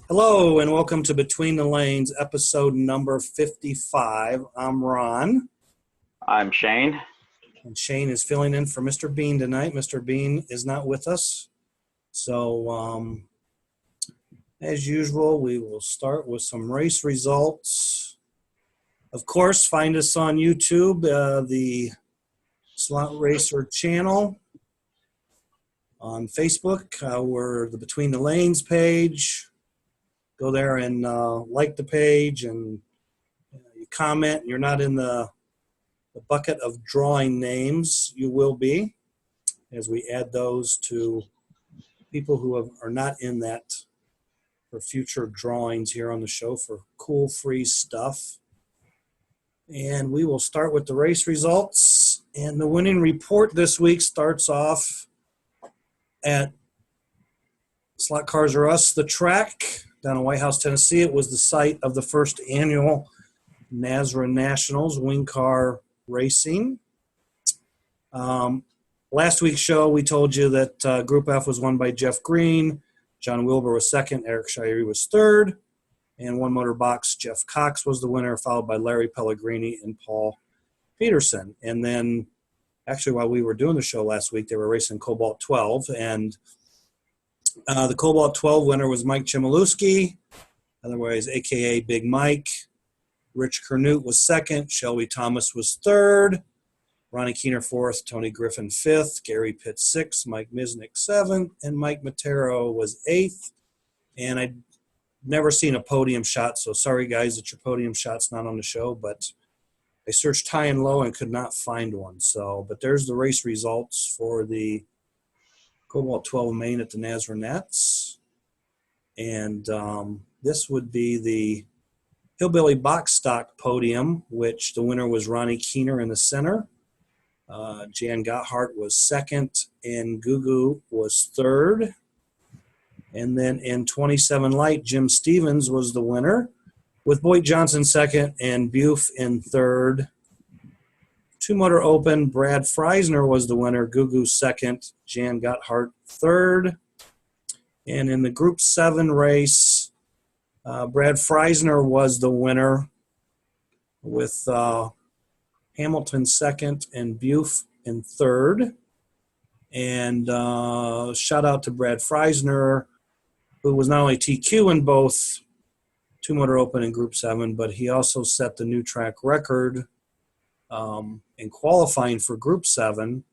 Hello and welcome to Between the Lanes, episode number 55. I'm Ron, I'm Shane. and Shane is filling in for Mr. Bean tonight. Mr. Bean is not with us. So, as usual, we will start with some race results. Of course, find us on YouTube, the Slot Racer channel. On Facebook, we're the Between the Lanes page. Go there and like the page, and you comment. You're not in the bucket of drawing names. You will be, as we add those to people who are not in that for future drawings here on the show for cool free stuff. And we will start with the race results. And the winning report this week starts off at Slot Cars R Us, the track down in White House, Tennessee. It was the site of the first annual Nasra Nationals wing car racing. Last week's show, we told you that Group F was won by Jeff Green. John Wilbur was second. Eric Shirey was third. And one motor box, Jeff Cox was the winner, followed by Larry Pellegrini and Paul Peterson. And then, actually, while we were doing the show last week, they were racing Cobalt 12. And the Cobalt 12 winner was Mike Chmielewski, otherwise a.k.a. Big Mike. Rich Kernut was second. Shelby Thomas was third. Ronnie Keener fourth. Tony Griffin fifth. Gary Pitt sixth. Mike Misnick seventh. And Mike Matero was eighth. And I'd never seen a podium shot, so sorry, guys, that your podium shot's not on the show. But I searched high and low and could not find one. But there's the race results for the Cobalt 12 main at the Nasra Nats. And this would be the Hillbilly Box Stock podium, which the winner was Ronnie Keener in the center. Jan Gotthard was second, and Gugu was third. And then in 27 light, Jim Stevens was the winner, with Boyd Johnson second and Buffe in third. Two motor open, Brad Freisner was the winner, Gugu second, Jan Gotthard third. And in the Group 7 race, Brad Freisner was the winner, with Hamilton second and Buffe in third. And shout out to Brad Freisner, who was not only TQ in both two motor open and Group 7, but he also set the new track record in qualifying for Group 7,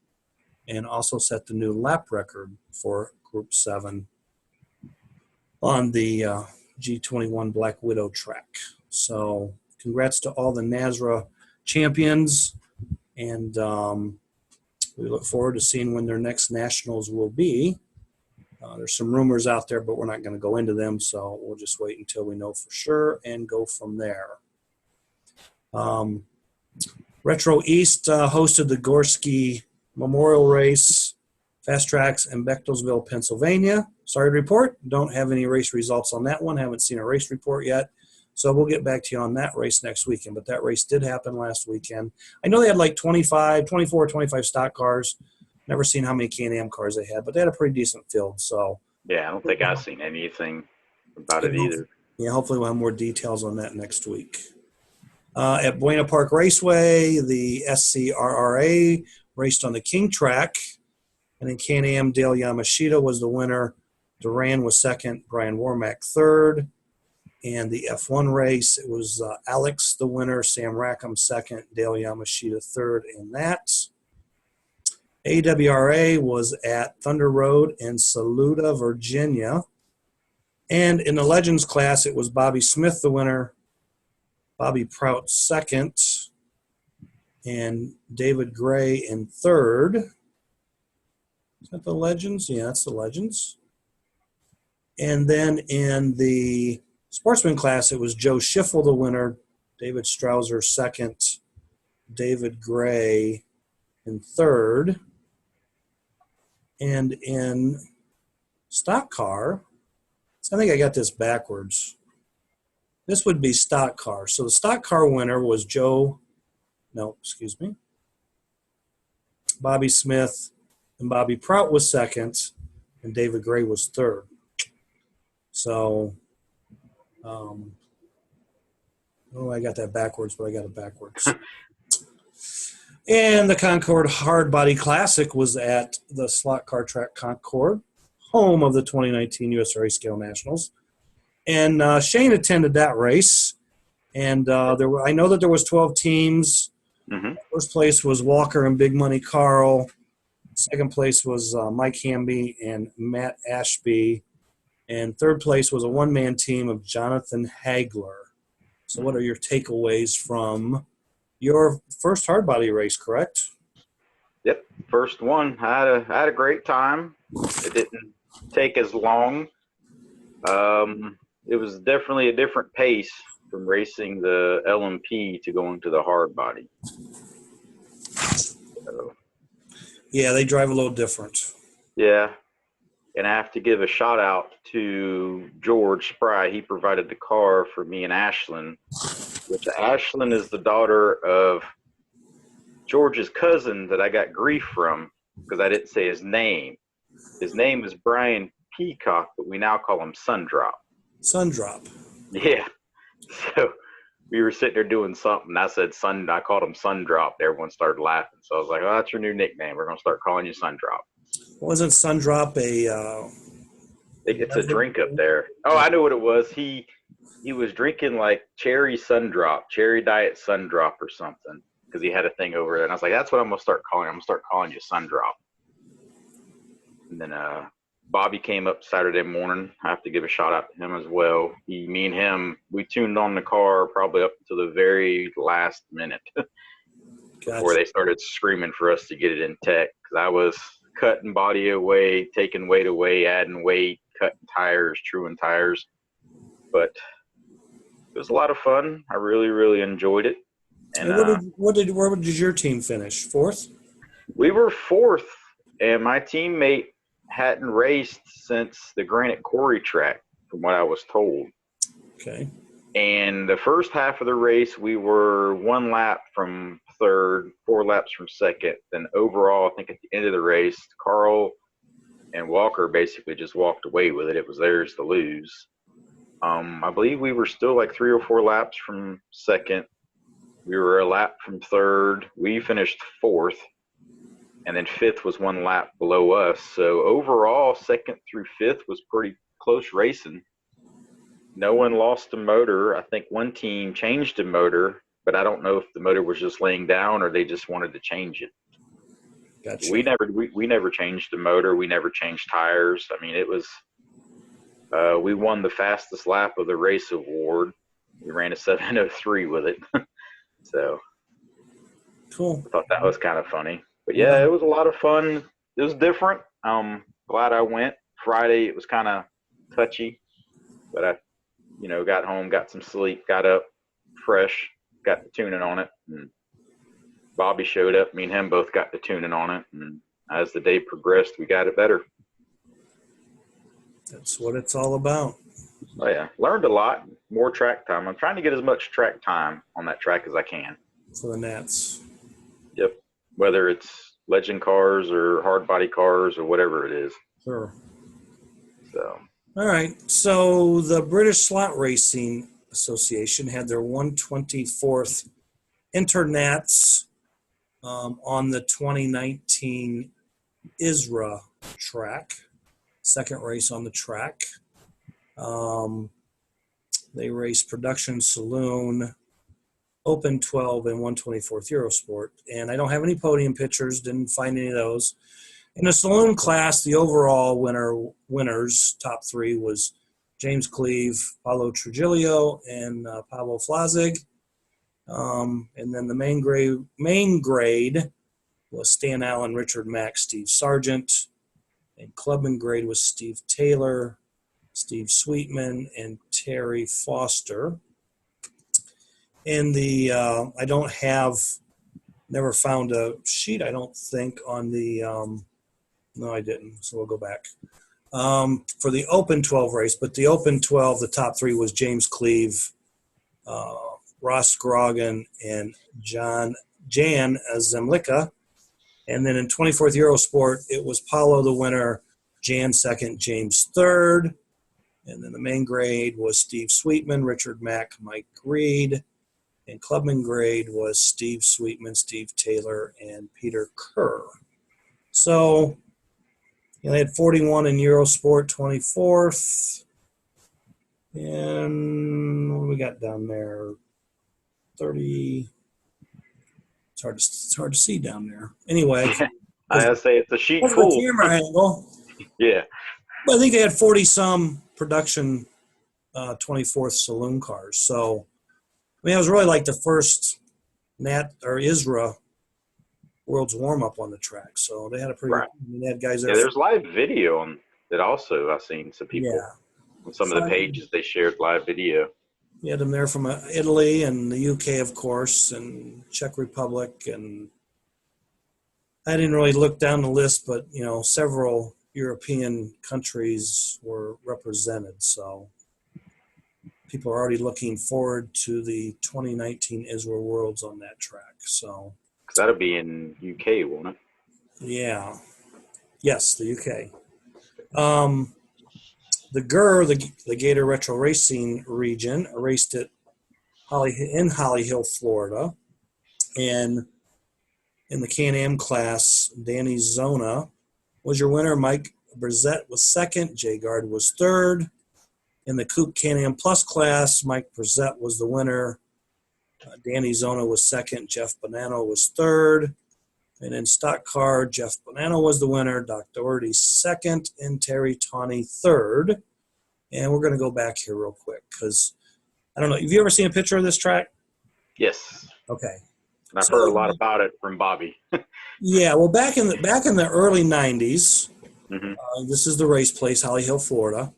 and also set the new lap record for Group 7 on the G21 Black Widow track. So congrats to all the Nasra champions, and we look forward to seeing when their next nationals will be. There's some rumors out there, but we're not going to go into them, so we'll just wait until we know for sure and go from there. Retro East hosted the Gorski Memorial Race, Fast Tracks in Bechtelsville, Pennsylvania. Sorry to report, don't have any race results on that one. Haven't seen a race report yet. So we'll get back to you on that race next weekend. But that race did happen last weekend. I know they had like 24, 25 stock cars. Never seen how many Can-Am cars they had, but they had a pretty decent field. So Yeah, I don't think I've seen anything about it either. yeah, hopefully we'll have more details on that next week. At Buena Park Raceway, the SCRRA raced on the King track. And in Can-Am, Dale Yamashita was the winner. Duran was second. Brian Warmack third. And the F1 race, it was Alex the winner, Sam Rackham second, Dale Yamashita third in that. AWRA was at Thunder Road in Saluda, Virginia. And in the Legends class, it was Bobby Smith the winner, Bobby Prout second, and David Gray in third. Is that the Legends? Yeah, that's the Legends. And then in the Sportsman class, it was Joe Schiffel the winner, David Strouser second, David Gray in third. And in stock car, I think I got this backwards. This would be stock car. So the stock car winner was Bobby Smith, and Bobby Prout was second, and David Gray was third. So Oh, I got that backwards, but I got it backwards. And the Concord Hardbody Classic was at the Slot Car Track Concord, home of the 2019 U.S. Race Scale Nationals. And Shane attended that race. And I know that there was 12 teams. Mm-hmm. First place was Walker and Big Money Carl. Second place was Mike Hamby and Matt Ashby. And third place was a one-man team of Jonathan Hagler. So what are your takeaways from your first hardbody race, correct? Yep, first one. I had a great time. It didn't take as long. It was definitely a different pace from racing the LMP to going to the hardbody. So, Yeah, they drive a little different. yeah, and I have to give a shout out to George Spry. He provided the car for me and Ashlyn, which Ashlyn is the daughter of George's cousin that I got grief from because I didn't say his name. His name is Brian Peacock, but we now call him Sundrop. Sundrop. Yeah. So we were sitting there doing something. I said I called him Sundrop. Everyone started laughing. So I was like, oh, that's your new nickname. We're going to start calling you Sundrop. Wasn't Sundrop a It's a drink up there. Oh, I know what it was. He was drinking like cherry diet Sundrop or something because he had a thing over there. And I was like, that's what I'm going to start calling you. I'm going to start calling you Sundrop. And then Bobby came up Saturday morning. I have to give a shout out to him as well. Me and him, we tuned on the car probably up to the very last minute before they started screaming for us to get it in tech. Because I was cutting body away, taking weight away, adding weight, cutting tires, truing tires. But it was a lot of fun. I really, really enjoyed it. And where did your team finish? Fourth? We were fourth, and my teammate hadn't raced since the Granite Quarry track, from what I was told. Okay. And the first half of the race, we were 1 lap from third, 4 laps from second. Then overall, I think at the end of the race, Carl and Walker basically just walked away with it. It was theirs to lose. I believe we were still like 3 or 4 laps from second. We were a lap from third. We finished fourth. And then fifth was 1 lap below us. So overall, second through fifth was pretty close racing. No one lost a motor. I think one team changed a motor, but I don't know if the motor was just laying down or they just wanted to change it. Gotcha. We never changed the motor. We never changed tires. I mean, it was we won the fastest lap of the race award. We ran a 7:03 with it. So cool. I thought that was kind of funny. But yeah, it was a lot of fun. It was different. Glad I went. Friday it was kind of touchy, but I, got home, got some sleep, got up fresh, got the tuning on it, and Bobby showed up. Me and him both got the tuning on it, and as the day progressed, we got it better. That's what it's all about. Oh yeah, learned a lot. More track time. I'm trying to get as much track time on that track as I can. For the Nats. Yep. Whether it's legend cars or hard body cars or whatever it is. Sure. So. All right. So the British Slot Racing Association had their 124th Internats on the 2019 ISRA track. Second race on the track. They raced Production Saloon, Open 12, and 124th Eurosport. And I don't have any podium pictures, didn't find any of those. In the saloon class, the overall winners, top 3, was James Cleve, Paulo Trujillo, and Pablo Flazig. And then the main grade was Stan Allen, Richard Mack, Steve Sargent. And clubman grade was Steve Taylor, Steve Sweetman, and Terry Foster. In the never found a sheet, I don't think, on the no, I didn't, so we'll go back. For the Open 12 race, but the Open 12, the top 3 was James Cleve, Ross Grogan, and Jan Zemlicka. And then in 24th Eurosport, it was Paulo the winner, Jan second, James third. And then the main grade was Steve Sweetman, Richard Mack, Mike Reed. And clubman grade was Steve Sweetman, Steve Taylor, and Peter Kerr. So they had 41 in Eurosport, 24th. And what do we got down there? 30. It's hard to see down there. Anyway, I say it's a sheet that's full. the camera angle. Yeah. But I think they had 40-some production 24th saloon cars. So, I mean, it was really like the first ISRA World's warm-up on the track. So they had a pretty Right. good, I mean, they had guys there. Yeah, there's live video on it also. I've seen some people on some of the pages they shared live video. You had them there from Italy and the UK, of course, and Czech Republic. And I didn't really look down the list, but, several European countries were represented. So people are already looking forward to the 2019 Israel Worlds on that track. So That'll be in UK, won't it? Yeah. Yes, the UK. The GER, the Gator Retro Racing region, raced at in Holly Hill, Florida. And in the Can-Am class, Danny Zona was your winner. Mike Brissett was second. Jay Gard was third. In the Coupe Can-Am Plus class, Mike Brissett was the winner. Danny Zona was second. Jeff Bonanno was third. And in stock car, Jeff Bonanno was the winner. Doc Doherty second. And Terry Tawney third. And we're going to go back here real quick because I don't know. Have you ever seen a picture of this track? Yes. Okay. And I've heard a lot about it from Bobby. Yeah. Well, back in the early '90s, this is the race place, Holly Hill, Florida.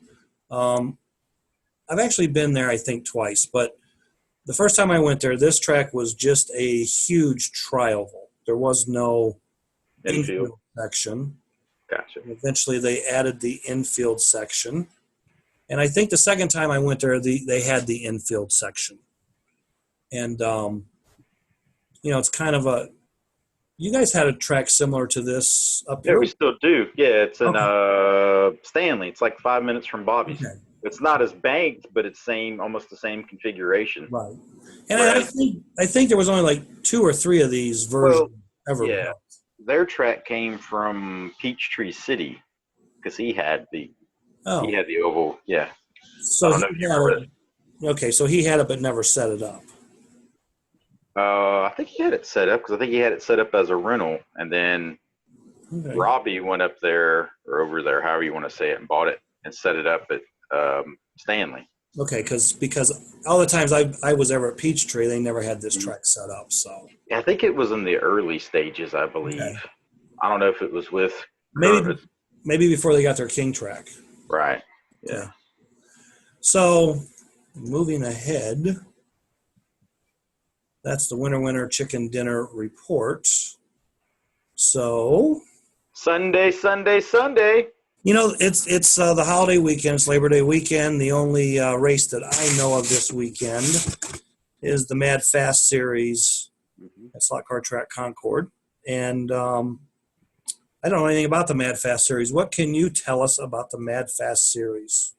I've actually been there, I think, twice. But the first time I went there, this track was just a huge tri-oval. There was no infield section. Gotcha. And eventually, they added the infield section. And I think the second time I went there, they had the infield section. And, it's kind of you guys had a track similar to this up here? Yeah, we still do. Yeah, it's in Stanley. It's like 5 minutes from Bobby's. Okay. It's not as banked, but it's almost the same configuration. Right. And I think there was only like 2 or 3 of these versions ever. Yeah. Built. Their track came from Peachtree City because he had the oval. Yeah. So so he had it but never set it up. I think he had it set up because I think he had it set up as a rental, and then Robbie went up there or over there, however you want to say it, and bought it and set it up at Stanley. Okay, because all the times I was ever at Peachtree, they never had this track set up. So yeah, I think it was in the early stages, I believe. Okay. I don't know if it was with maybe before they got their King track. Right. Yeah. Okay. So moving ahead, that's the winner chicken dinner report. So Sunday. it's the holiday weekend. It's Labor Day weekend. The only race that I know of this weekend is the Mad Fast Series at Slot Car Track Concord. And I don't know anything about the Mad Fast Series. What can you tell us about the Mad Fast Series?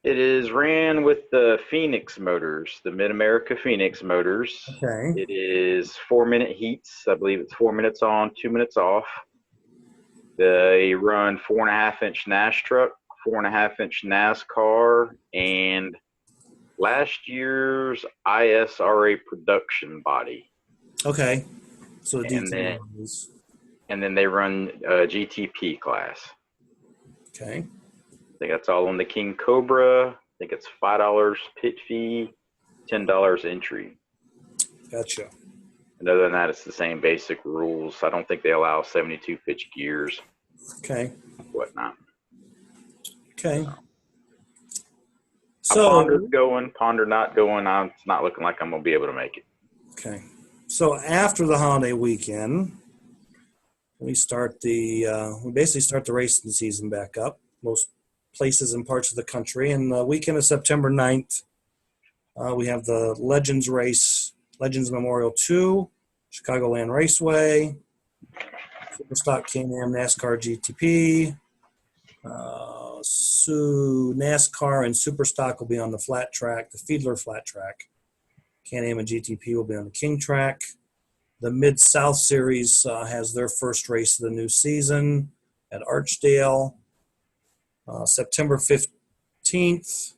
It is ran with the Phoenix motors, the Mid-America Phoenix motors. Okay. It is 4-minute heats. I believe it's 4 minutes on, 2 minutes off. They run 4.5-inch NAS truck, 4.5-inch NASCAR, and last year's ISRA production body. Okay. So and then they run GTP class. Okay. I think that's all on the King Cobra. I think it's $5 pit fee, $10 entry. Gotcha. And other than that, it's the same basic rules. I don't think they allow 72 pitch gears. Okay. Whatnot. Okay. So Ponder's going, Ponder not going. It's not looking like I'm going to be able to make it. Okay. So after the holiday weekend, we basically start the racing season back up. Most places and parts of the country. And the weekend of September 9th, we have the Legends race, Legends Memorial 2, Chicagoland Raceway, Superstock Can-Am NASCAR GTP, NASCAR and Superstock will be on the flat track, the Fiedler flat track. Can-Am and GTP will be on the King track. The Mid-South Series has their first race of the new season at Archdale, September 15th.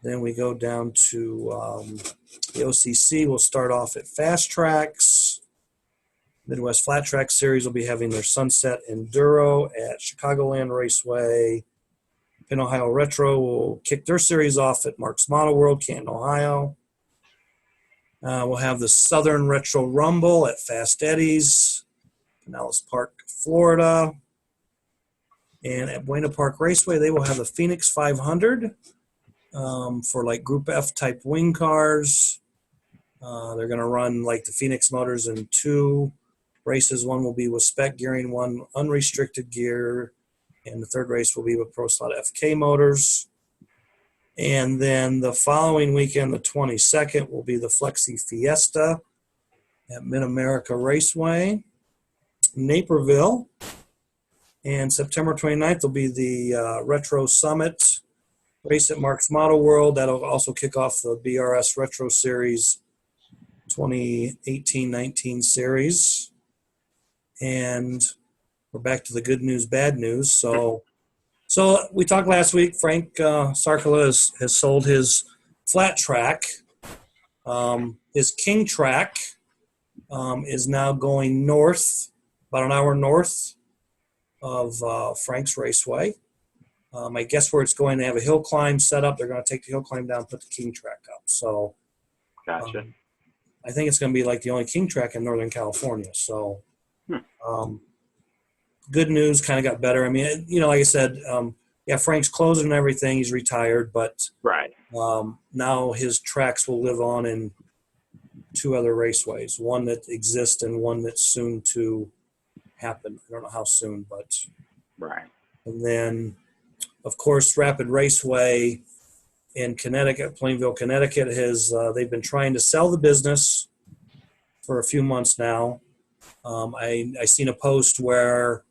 Then we go down to the OCC. Will start off at Fast Tracks. Midwest Flat Track Series will be having their Sunset Enduro at Chicagoland Raceway. Penn Ohio Retro will kick their series off at Mark's Model World, Canton, Ohio. We'll have the Southern Retro Rumble at Fast Eddie's, Pinellas Park, Florida. And at Buena Park Raceway, they will have the Phoenix 500 for like Group F type wing cars. They're going to run like the Phoenix motors in 2 races. One will be with spec gearing, one unrestricted gear, and the third race will be with Pro Slot FK motors. And then the following weekend, the 22nd, will be the Flexi Fiesta at Mid-America Raceway, Naperville. And September 29th will be the Retro Summit race at Mark's Model World. That'll also kick off the BRS Retro Series 2018-19 series. And we're back to the good news, bad news. So we talked last week. Frank Sarkala has sold his flat track. His King track is now going north, about an hour north of Frank's Raceway. I guess where it's going to have a hill climb set up. They're going to take the hill climb down, put the King track up. So Gotcha. I think it's going to be like the only King track in Northern California. So good news, kind of got better. I mean, like I said, Frank's closing and everything. He's retired, but Right. now his tracks will live on in 2 other raceways, one that exists and one that's soon to happen. I don't know how soon, but Right. and then, of course, Rapid Raceway in Connecticut, Plainville, Connecticut, they've been trying to sell the business for a few months now. I seen a post where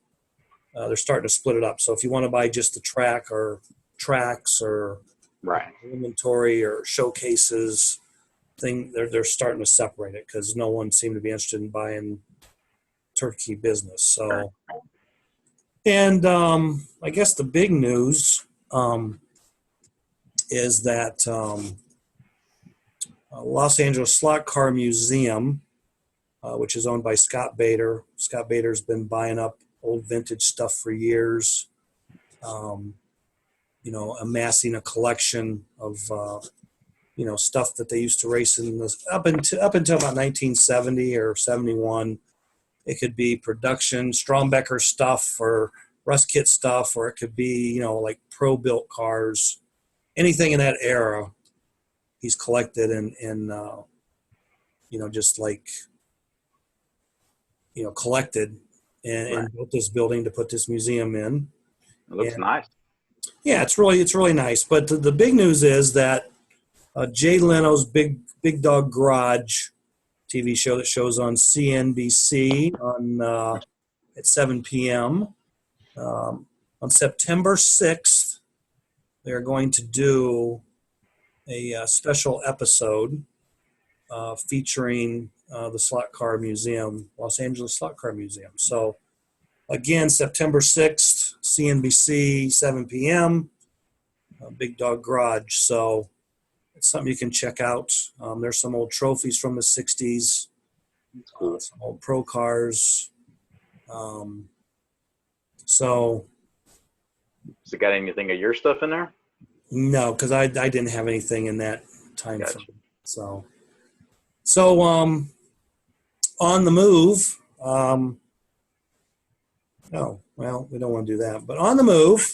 they're starting to split it up. So if you want to buy just the track or tracks or Right. inventory or showcases, they're starting to separate it because no one seemed to be interested in buying turnkey business. So, and I guess the big news is that Los Angeles Slot Car Museum, which is owned by Scott Bader. Scott Bader's been buying up old vintage stuff for years, amassing a collection of, stuff that they used to race in up until about 1970 or 71. It could be production, Strombecker stuff or Rust Kit stuff, or it could be, like pro-built cars. Anything in that era, he's collected and just like, collected and built this building to put this museum in. It looks nice. Yeah, it's really nice. But the big news is that Jay Leno's Big Dog Garage TV show that shows on CNBC at 7 p.m. On September 6th, they're going to do a special episode featuring the Slot Car Museum, Los Angeles Slot Car Museum. So, again, September 6th, CNBC, 7 p.m., Big Dog Garage. So, it's something you can check out. There's some old trophies from the 60s, some old pro cars. Has it got anything of your stuff in there? No, because I didn't have anything in that time Gotcha. frame. So on the move. We don't want to do that. But on the move,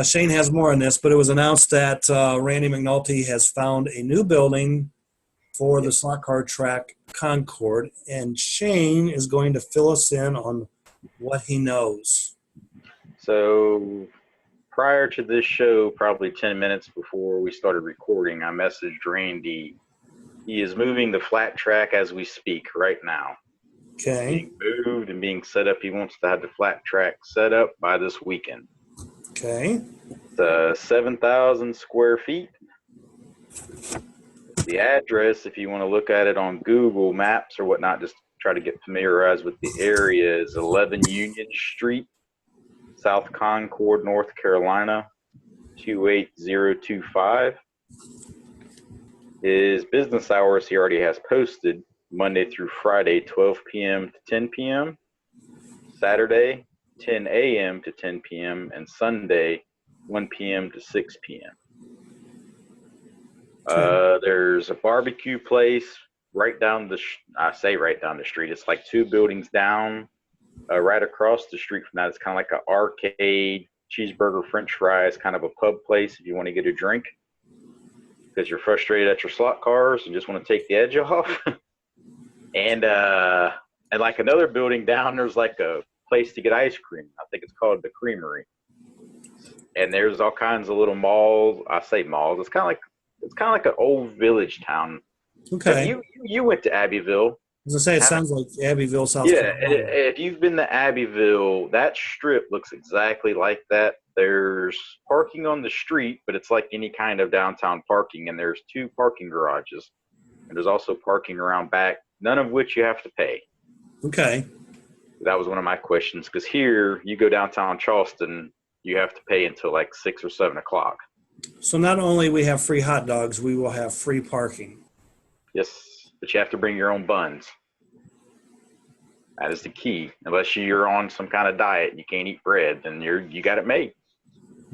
Shane has more on this. But it was announced that Randy McNulty has found a new building for the slot car track Concord, and Shane is going to fill us in on what he knows. So prior to this show, probably 10 minutes before we started recording, I messaged Randy. He is moving the flat track as we speak right now. Okay. Being moved and being set up. He wants to have the flat track set up by this weekend. Okay. It's 7,000 square feet. The address, if you want to look at it on Google Maps or whatnot, just try to get familiarized with the area, is 11 Union Street, South Concord, North Carolina, 28025. His business hours he already has posted: Monday through Friday, 12 p.m. to 10 p.m., Saturday, 10 a.m. to 10 p.m., and Sunday, 1 p.m. to 6 p.m. There's a barbecue place right down I say right down the street. It's like 2 buildings down. Right across the street from that, it's kind of like an arcade, cheeseburger, french fries, kind of a pub place if you want to get a drink because you're frustrated at your slot cars and just want to take the edge off. and like another building down, there's like a place to get ice cream. I think it's called the Creamery. And there's all kinds of little malls. I say malls. It's kind of like an old village town. Okay. You went to Abbeville. I was gonna say, it sounds like Abbeville, South Yeah, Carolina. if you've been to Abbeville, that strip looks exactly like that. There's parking on the street, but it's like any kind of downtown parking, and there's 2 parking garages. And there's also parking around back, none of which you have to pay. Okay. That was one of my questions, because here, you go downtown Charleston, you have to pay until like 6 or 7 o'clock. So not only we have free hot dogs, we will have free parking. Yes, but you have to bring your own buns. That is the key. Unless you're on some kind of diet and you can't eat bread, then you got it made.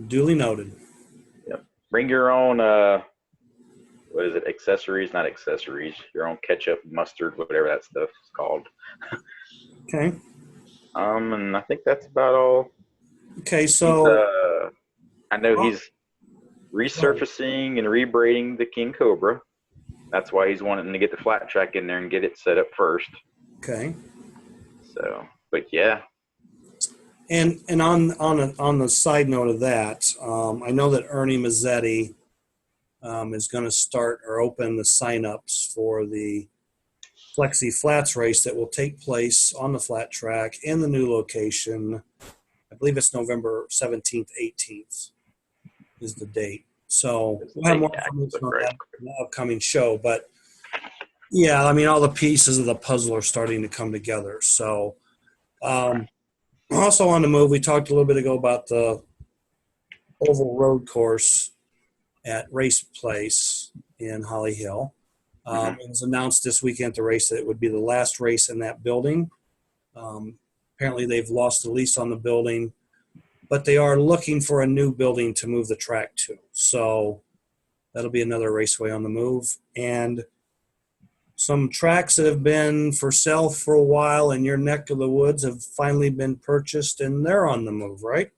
Duly noted. Yep. Bring your own what is it? Accessories, not accessories. Your own ketchup, mustard, whatever that stuff is called. Okay. And I think that's about all. Okay, so I know he's resurfacing and rebraiding the King Cobra. That's why he's wanting to get the flat track in there and get it set up first. Okay. So, but yeah. And on the side note of that, I know that Ernie Mazzetti is going to start or open the signups for the Flexi Flats race that will take place on the flat track in the new location. I believe it's November 17th, 18th is the date. So we'll have more information on that in the upcoming show. But yeah, I mean, all the pieces of the puzzle are starting to come together. So also on the move, we talked a little bit ago about the oval road course at Race Place in Holly Hill. It was announced this weekend at the race that it would be the last race in that building. Apparently they've lost the lease on the building, but they are looking for a new building to move the track to. So that'll be another raceway on the move. And some tracks that have been for sale for a while in your neck of the woods have finally been purchased, and they're on the move, right?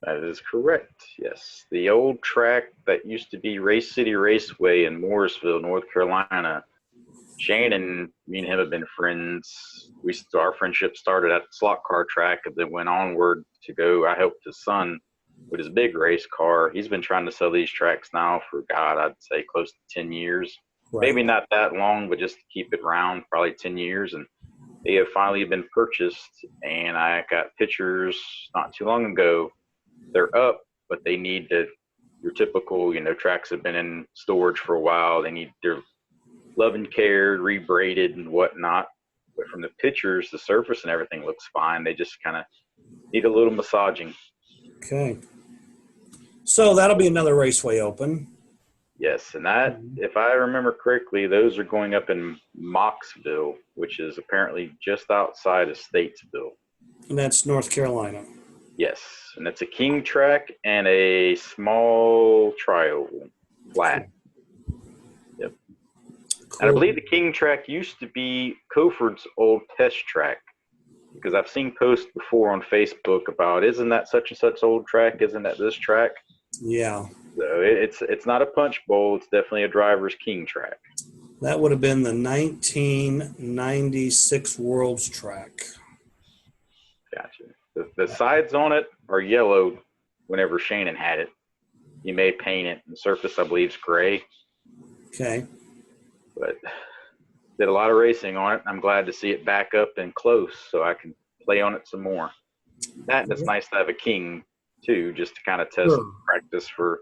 That is correct, yes. The old track that used to be Race City Raceway in Morrisville, North Carolina. Shannon, me and him have been friends. Our friendship started at the slot car track and then went onward to go. I helped his son with his big race car. He's been trying to sell these tracks now for, God, I'd say close to 10 years. Right. Maybe not that long, but just to keep it round, probably 10 years. And they have finally been purchased, and I got pictures not too long ago. They're up, but they need your typical, tracks have been in storage for a while. They need their love and care, rebraided and whatnot. But from the pictures, the surface and everything looks fine. They just kind of need a little massaging. Okay. So that'll be another raceway open. Yes, and that, if I remember correctly, those are going up in Mocksville, which is apparently just outside of Statesville. And that's North Carolina. Yes, and it's a king track and a small tri-oval, flat. Yep. Cool. And I believe the king track used to be Coford's old test track, because I've seen posts before on Facebook about, isn't that such and such old track? Isn't that this track? Yeah. So it's not a punch bowl. It's definitely a driver's king track. That would have been the 1996 World's track. Gotcha. The sides on it are yellow whenever Shannon had it. He may paint it. The surface, I believe, is gray. Okay. But did a lot of racing on it. I'm glad to see it back up and close so I can play on it some more. That, and it's nice to have a king too, just to kind of test Sure. practice for,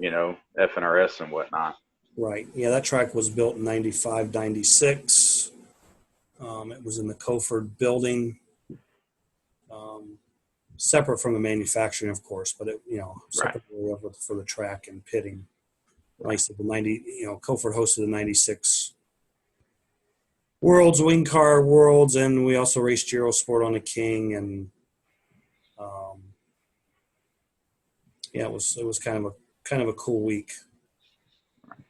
FNRS and whatnot. Right. Yeah, that track was built in 95, 96. It was in the Concord building, separate from the manufacturing, of course, but it, Right. separate for the track and pitting. Like I said, Concord hosted the 96 Worlds, Wing Car Worlds, and we also raced Eurosport on the King, and it was kind of a cool week.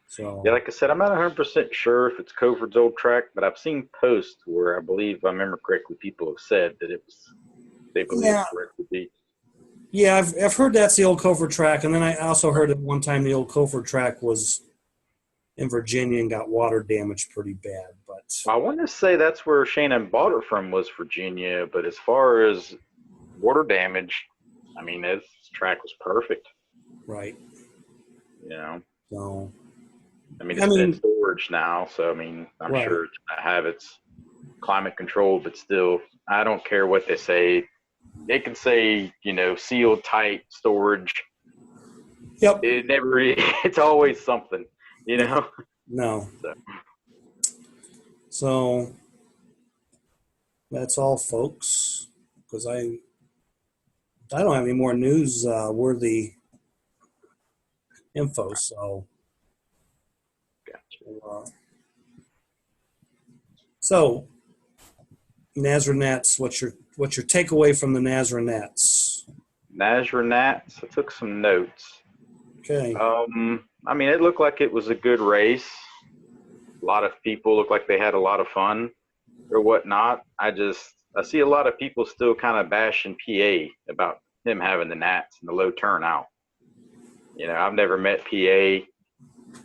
So Yeah, like I said, I'm not 100% sure if it's Coverd's old track, but I've seen posts where I believe, if I remember correctly, people have said that they believe yeah, it's where it would be. yeah, I've heard that's the old Concord track, and then I also heard at one time the old Concord track was in Virginia and got water damaged pretty bad. But I want to say that's where Shannon bought it from, was Virginia, but as far as water damage, I mean, this track was perfect. right, so I mean, it's in storage now, so I mean, I'm right. sure it's gonna have its climate control, but still, I don't care what they say. They can say, sealed tight storage. Yep. It never. It's always something, No. So. So that's all, folks, because I don't have any more news worthy info. So, Gotcha. So Nasra Nats, what's your takeaway from the Nasra Nats? Nasra Nats. I took some notes. Okay. I mean, it looked like it was a good race. A lot of people looked like they had a lot of fun or whatnot. I see a lot of people still kind of bashing PA about him having the Nats and the low turnout. I've never met PA.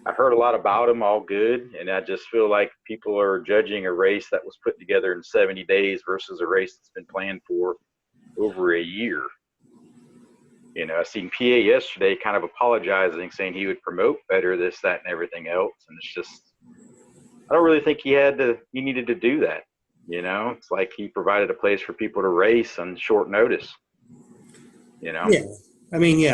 I've heard a lot about him, all good, and I just feel like people are judging a race that was put together in 70 days versus a race that's been planned for over a year. I seen PA yesterday kind of apologizing, saying he would promote better, this, that, and everything else, and it's just, I don't really think he needed to do that. It's like he provided a place for people to race on short notice. Yeah. I mean, the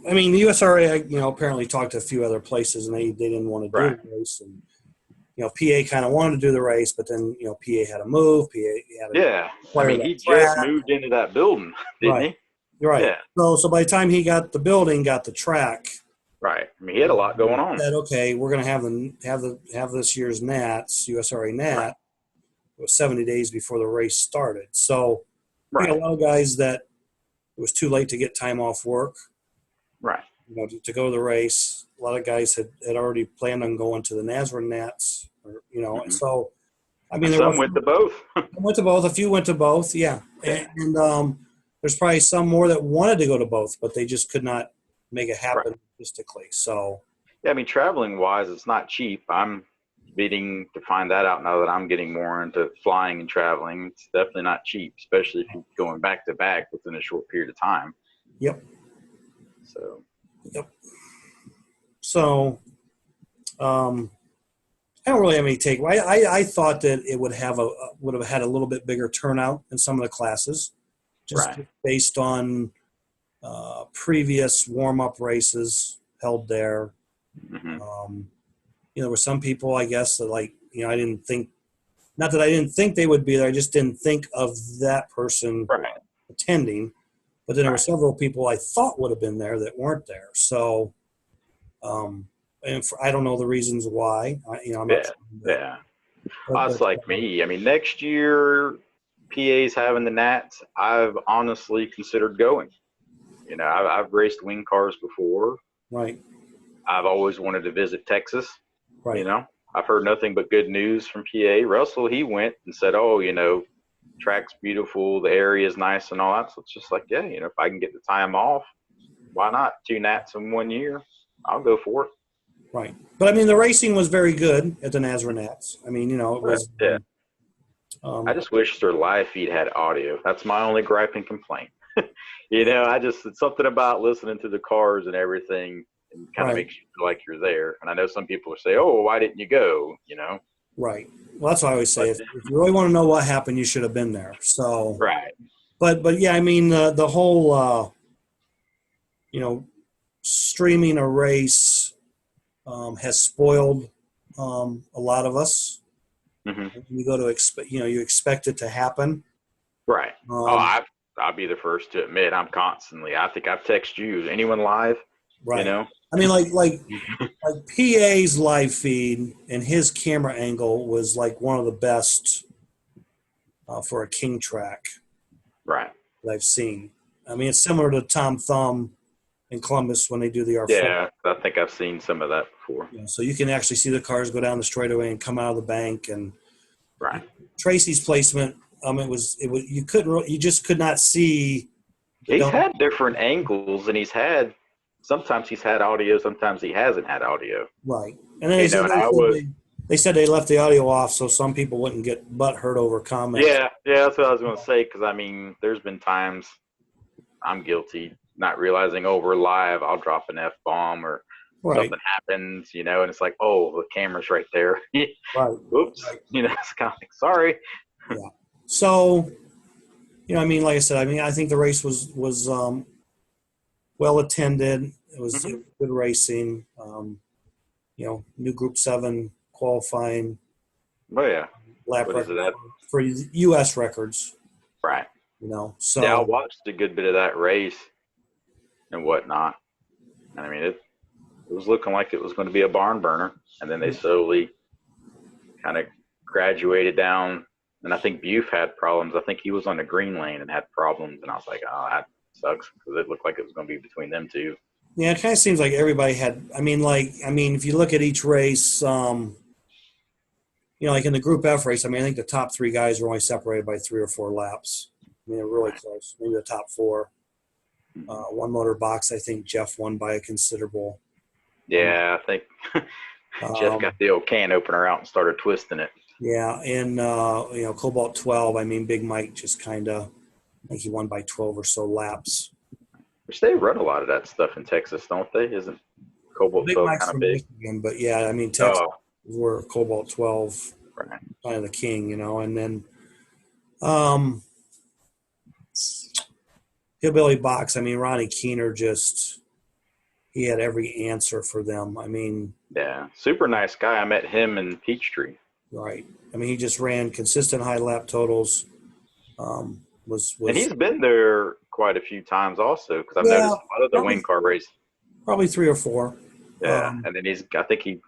USRA, apparently talked to a few other places, and they didn't want to do the race, and PA kind of wanted to do the race, but then PA had to move. I mean, he just moved into that building, didn't he? Right. Yeah. So by the time he got the building, got the track. Right. I mean, he had a lot going on. Said, okay, we're going to have this year's Nats, USRA Nat. Right. It was 70 days before the race started. So a lot of guys that it was too late to get time off work. Right. To go to the race. A lot of guys had already planned on going to the Nasra Nats, and so I mean, some went to both. A few went to both, yeah. And there's probably some more that wanted to go to both, but they just could not make it happen logistically. So yeah, I mean, traveling wise, it's not cheap. I'm beginning to find that out now that I'm getting more into flying and traveling. It's definitely not cheap, especially if you're going back to back within a short period of time. Yep. So. Yep. So, I don't really have any takeaway. I thought that it would have had a little bit bigger turnout in some of the classes, just based on previous warm-up races held there. Mm-hmm. There were some people, I guess, that I didn't think, not that I didn't think they would be there, I just didn't think of that person attending. But then there were several people I thought would have been there that weren't there. So, and I don't know the reasons why. I'm not sure. That's like me. I mean, next year, PA's having the Nats. I've honestly considered going. I've raced wing cars before. Right. I've always wanted to visit Texas. Right. I've heard nothing but good news from PA. Russell, he went and said, oh, track's beautiful, the area's nice and all that. So it's just like, yeah, if I can get the time off, why not? 2 Nats in 1 year, I'll go for it. Right. But I mean, the racing was very good at the Nasra Nats. I mean, it was. Yeah. I just wish their live feed had audio. That's my only gripe and complaint. It's something about listening to the cars and everything, and kind of makes you feel like you're there. And I know some people say, oh, why didn't you go? Right. Well, that's what I always say. If you really want to know what happened, you should have been there. So. Right. But yeah, I mean the whole streaming a race has spoiled a lot of us. Hmm. You go to expect, you expect it to happen. Right. Oh, Um, I'll be the first to admit I'm constantly. I think I've texted you. Anyone live? You right. know. I mean, like PA's live feed and his camera angle was like one of the best for a king track Right. that I've seen. I mean, it's similar to Tom Thumb in Columbus when they do the R4. Yeah, I think I've seen some of that before. So you can actually see the cars go down the straightaway and come out of the bank. And Right. Tracy's placement, you just could not see the He's don't had different angles, and sometimes he's had audio, sometimes he hasn't had audio. right. And then You know, and I was, they said they left the audio off so some people wouldn't get butt hurt over comments. yeah, that's what I was going to say. Because I mean, there's been times I'm guilty, not realizing, oh, we're live. I'll drop an F bomb or Right, something happens, and it's like, oh, the camera's right there. right, Oops, right. it's kind of like, sorry. Yeah. So, I mean, like I said, I mean, I think the race was well attended. It was Hmm. good racing. New Group 7 qualifying Oh yeah, lap what is it record at? for U.S. records. Right. Yeah, I So watched a good bit of that race and whatnot. And I mean, it was looking like it was going to be a barn burner, and then they slowly kind of graduated down. And I think Buford had problems. I think he was on the green lane and had problems, and I was like, oh, that sucks, because it looked like it was going to be between them two. yeah, it kind of seems like everybody had. I mean, if you look at each race, like in the Group F race, I mean, I think the top three guys were only separated by 3 or 4 laps. I mean, they're really Right. close. Maybe the top 4. One motor box, I think Jeff won by a considerable amount. Yeah, I think Jeff got Um, the old can opener out and started twisting it. yeah, and Cobalt 12. I mean, Big Mike just kind of. I think he won by 12 or so laps. Which they run a lot of that stuff in Texas, don't they? Isn't Cobalt Big 12 Mike's kind of from big? Michigan, but yeah, I mean, Texas Oh, is where Cobalt 12 right. kind of the king, and then um, Hillbilly Box. I mean, Ronnie Keener he had every answer for them. I mean, Yeah, super nice guy. I met him in Peachtree. right. I mean, he just ran consistent high lap totals. And Was he's been there quite a few times also, because I've yeah, noticed a lot of the probably wing car race. probably 3 or 4. Yeah, and then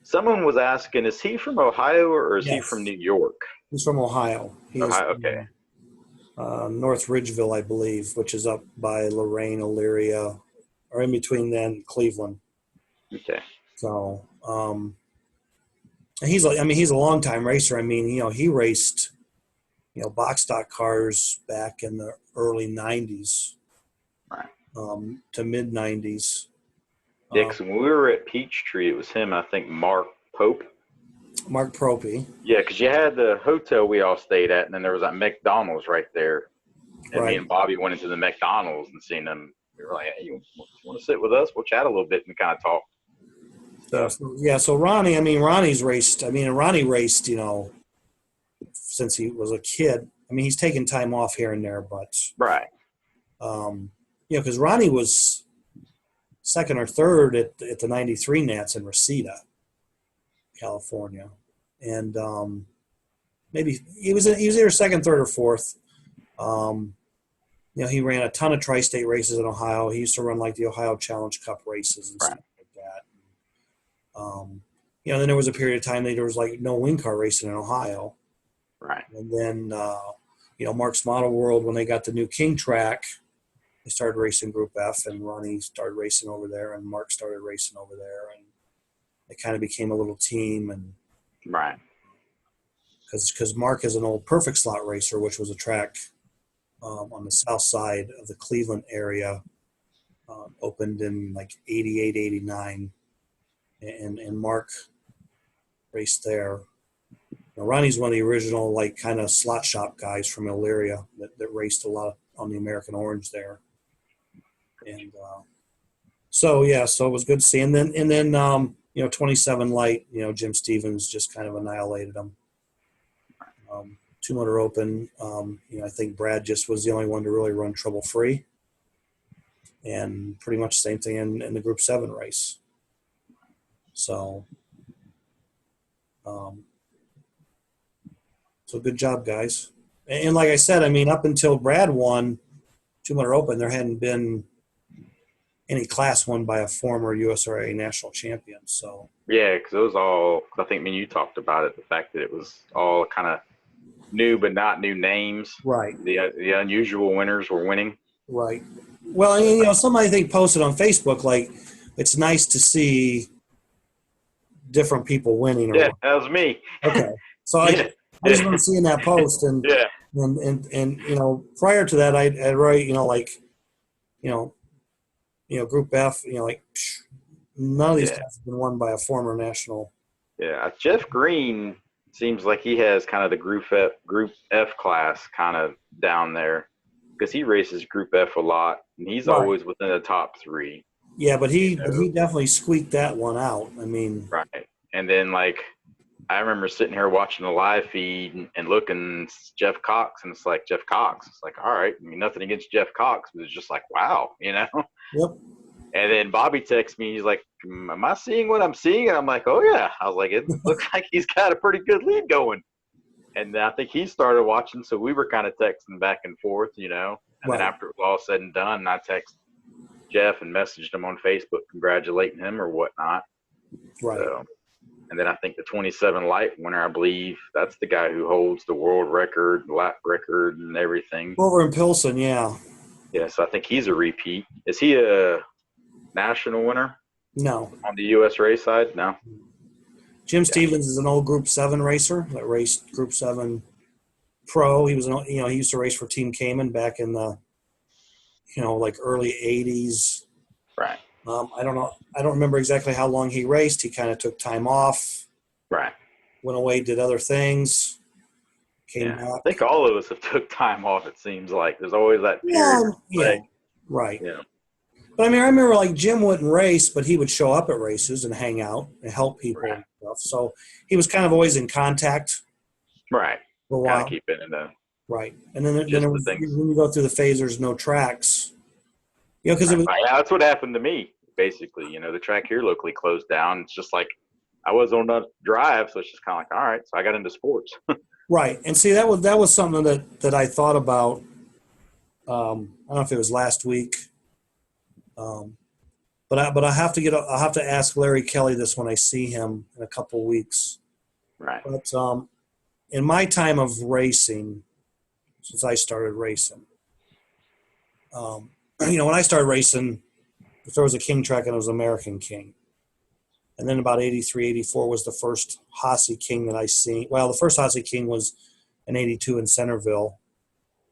someone was asking, is he from Ohio or is he from Yes, New York? he's from Ohio. He is Ohio, from okay. North Ridgeville, I believe, which is up by Lorain, Elyria, or in between then Cleveland. Okay. So and he's a long time racer. I mean, he raced box stock cars back in the early '90s Right. to mid '90s. Yeah, 'cause when we were at Peachtree, it was him, I think, Mark Pope. Mark Propey, Yeah, because you had the hotel we all stayed at, and then there was that McDonald's right there. And me right? and Bobby went into the McDonald's and seen them. We were like, hey, you want to sit with us? We'll chat a little bit and kind of talk. Yeah, So, so Ronnie. I mean, Ronnie's raced. I mean, Ronnie raced. Since he was a kid. I mean, he's taken time off here and there, but right. because Ronnie was second or third at the '93 Nats in Reseda, California, and maybe he was either second, third, or fourth. He ran a ton of tri-state races in Ohio. He used to run like the Ohio Challenge Cup races and Right. stuff like that. Then there was a period of time that there was like no wing car racing in Ohio. Right. And then, Mark's Model World, when they got the new King track, they started racing Group F, and Ronnie started racing over there, and Mark started racing over there, and it kind of became a little team. And Right. because Mark is an old Perfect Slot racer, which was a track on the south side of the Cleveland area, opened in like '88, '89, and Mark raced there. Ronnie's one of the original, like, kind of slot shop guys from Elyria that raced a lot on the American Orange there. And so it was good to see. And then 27 Light, Jim Stevens just kind of annihilated him. two-motor open. I think Brad just was the only one to really run trouble-free. And pretty much the same thing in the Group 7 race. So, so good job, guys. And like I said, up until Brad won two-motor open, there hadn't been any class won by a former USRA national champion. So yeah, because it was all. I think me and you talked about it. The fact that it was all kind of new, but not new names. right, The unusual winners were winning. right. Well, and, somebody I think posted on Facebook like it's nice to see different people winning. Yeah, that was me. Okay, so Yeah. I just remember seeing that post, and Yeah. and prior to that, I'd write Group F, none of these guys have been won by a former national. Yeah, Jeff Green seems like he has kind of the Group F class kind of down there because he races Group F a lot, and he's always within the top 3. Yeah, but he definitely squeaked that one out. Right. And then I remember sitting here watching the live feed and looking Jeff Cox, and it's like Jeff Cox. It's like, all right, nothing against Jeff Cox, but it's just like, wow, Yep. And then Bobby texts me. He's like, am I seeing what I'm seeing? And I'm like, oh, yeah. I was like, it looks like he's got a pretty good lead going. And I think he started watching, so we were kind of texting back and forth, And then after it was all said and done, I texted Jeff and messaged him on Facebook congratulating him or whatnot. Right. So, and then I think the 27 light winner, I believe, that's the guy who holds the world record, lap record, and everything. Over in Pilsen, yeah. Yeah, so I think he's a repeat. Is he a national winner? No. On the USRA side? No. Jim Stevens is an old Group 7 racer that raced Group 7 Pro. He was, he used to race for Team Cayman back in the, early 80s. Right. I don't know. I don't remember exactly how long he raced. He kind of took time off. Right. Went away, did other things. Came back. I think all of us have took time off, it seems like. There's always that period. Yeah. Right. Yeah. But I remember Jim wouldn't race, but he would show up at races and hang out and help people and stuff. So he was kind of always in contact. Right. For a while. Kind of keep it in the. Right. And then when you go through the phase, there's no tracks. Because that's what happened to me, basically. The track here locally closed down. It's just like I was on a drive, so it's just kind of like, all right. So I got into sports. Right. And see, that was something that I thought about. I don't know if it was last week. But I'll have to ask Larry Kelly this when I see him in a couple weeks. Right. But in my time of racing, since I started racing, when I started racing, if there was a king track, and it was American King. And then about 83, 84 was the first Hossey King that I seen. Well, the first Hossey King was in 82 in Centerville.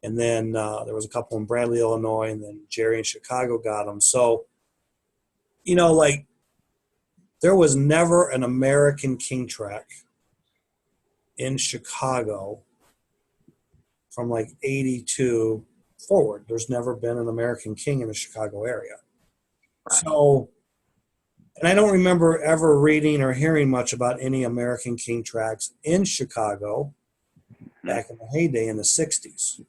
And then there was a couple in Bradley, Illinois, and then Jerry in Chicago got them. So, there was never an American King track in Chicago from 82 forward. There's never been an American King in the Chicago area. Right. So, and I don't remember ever reading or hearing much about any American King tracks in Chicago back in the heyday in the 60s.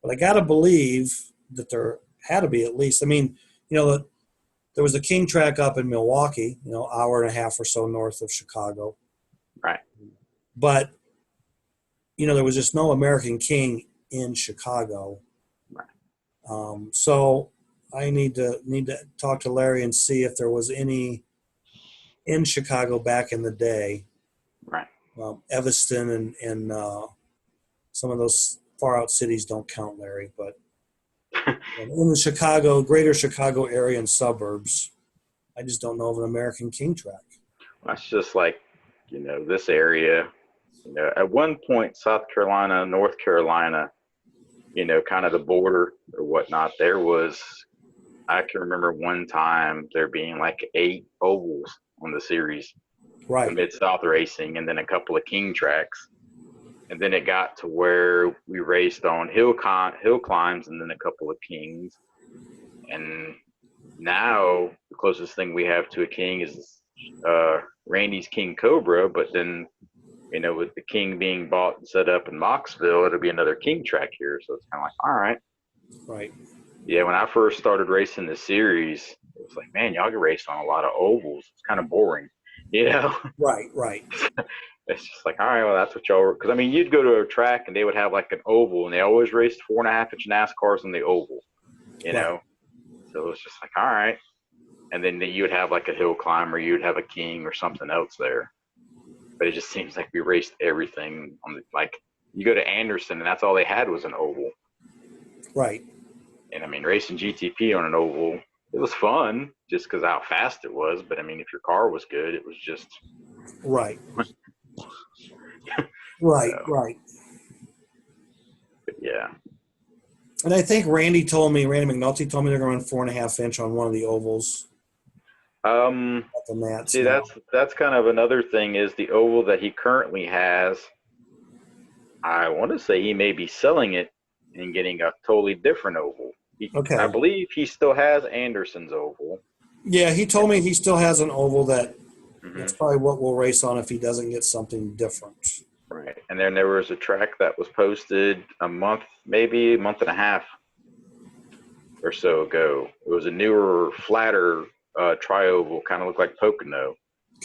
But I got to believe that there had to be at least, there was the King track up in Milwaukee, hour and a half or so north of Chicago. Right. But, there was just no American King in Chicago. Right. So I need to talk to Larry and see if there was any in Chicago back in the day. Right. Evanston and some of those far out cities don't count, Larry, but in the greater Chicago area and suburbs, I just don't know of an American King track. That's just this area, at one point, South Carolina, North Carolina, kind of the border or whatnot, I can remember one time there being 8 ovals on the series. Right. Mid-South racing, and then a couple of King tracks. And then it got to where we raced on hill climbs and then a couple of Kings. And now the closest thing we have to a King is Randy's King Cobra, but then you know, with the King being bought and set up in Moxville, it'll be another King track here. So it's kind of like, all right. Right. Yeah, when I first started racing the series, it was like, man, y'all can race on a lot of ovals. It's kind of boring, you know? Right. Right. It's just like, all right, well, that's what y'all were. Because, I mean, you'd go to a track and they would have like an oval, and they always raced 4.5-inch NASCARs on the oval, you Right. know? So it was just like, all right. And then you would have like a hill climb, or you'd have a King or something else there. But it just seems like we raced everything on the, like, you go to Anderson and that's all they had was an oval. Right. And I mean, racing GTP on an oval, it was fun just because how fast it was. But I mean, if your car was good, it was just Right. Right. so. Right. But yeah, And I think Randy McNulty told me they're going 4.5-inch on one of the ovals at the Nats. see, that's kind of another thing is the oval that he currently has. I want to say he may be selling it and getting a totally different oval. Okay. I believe he still has Anderson's oval. Yeah, he told me he still has an oval that Mm-hmm. that's probably what we'll race on if he doesn't get something different. Right. And then there was a track that was posted maybe a month and a half or so ago. It was a newer, flatter tri-oval, kind of looked like Pocono.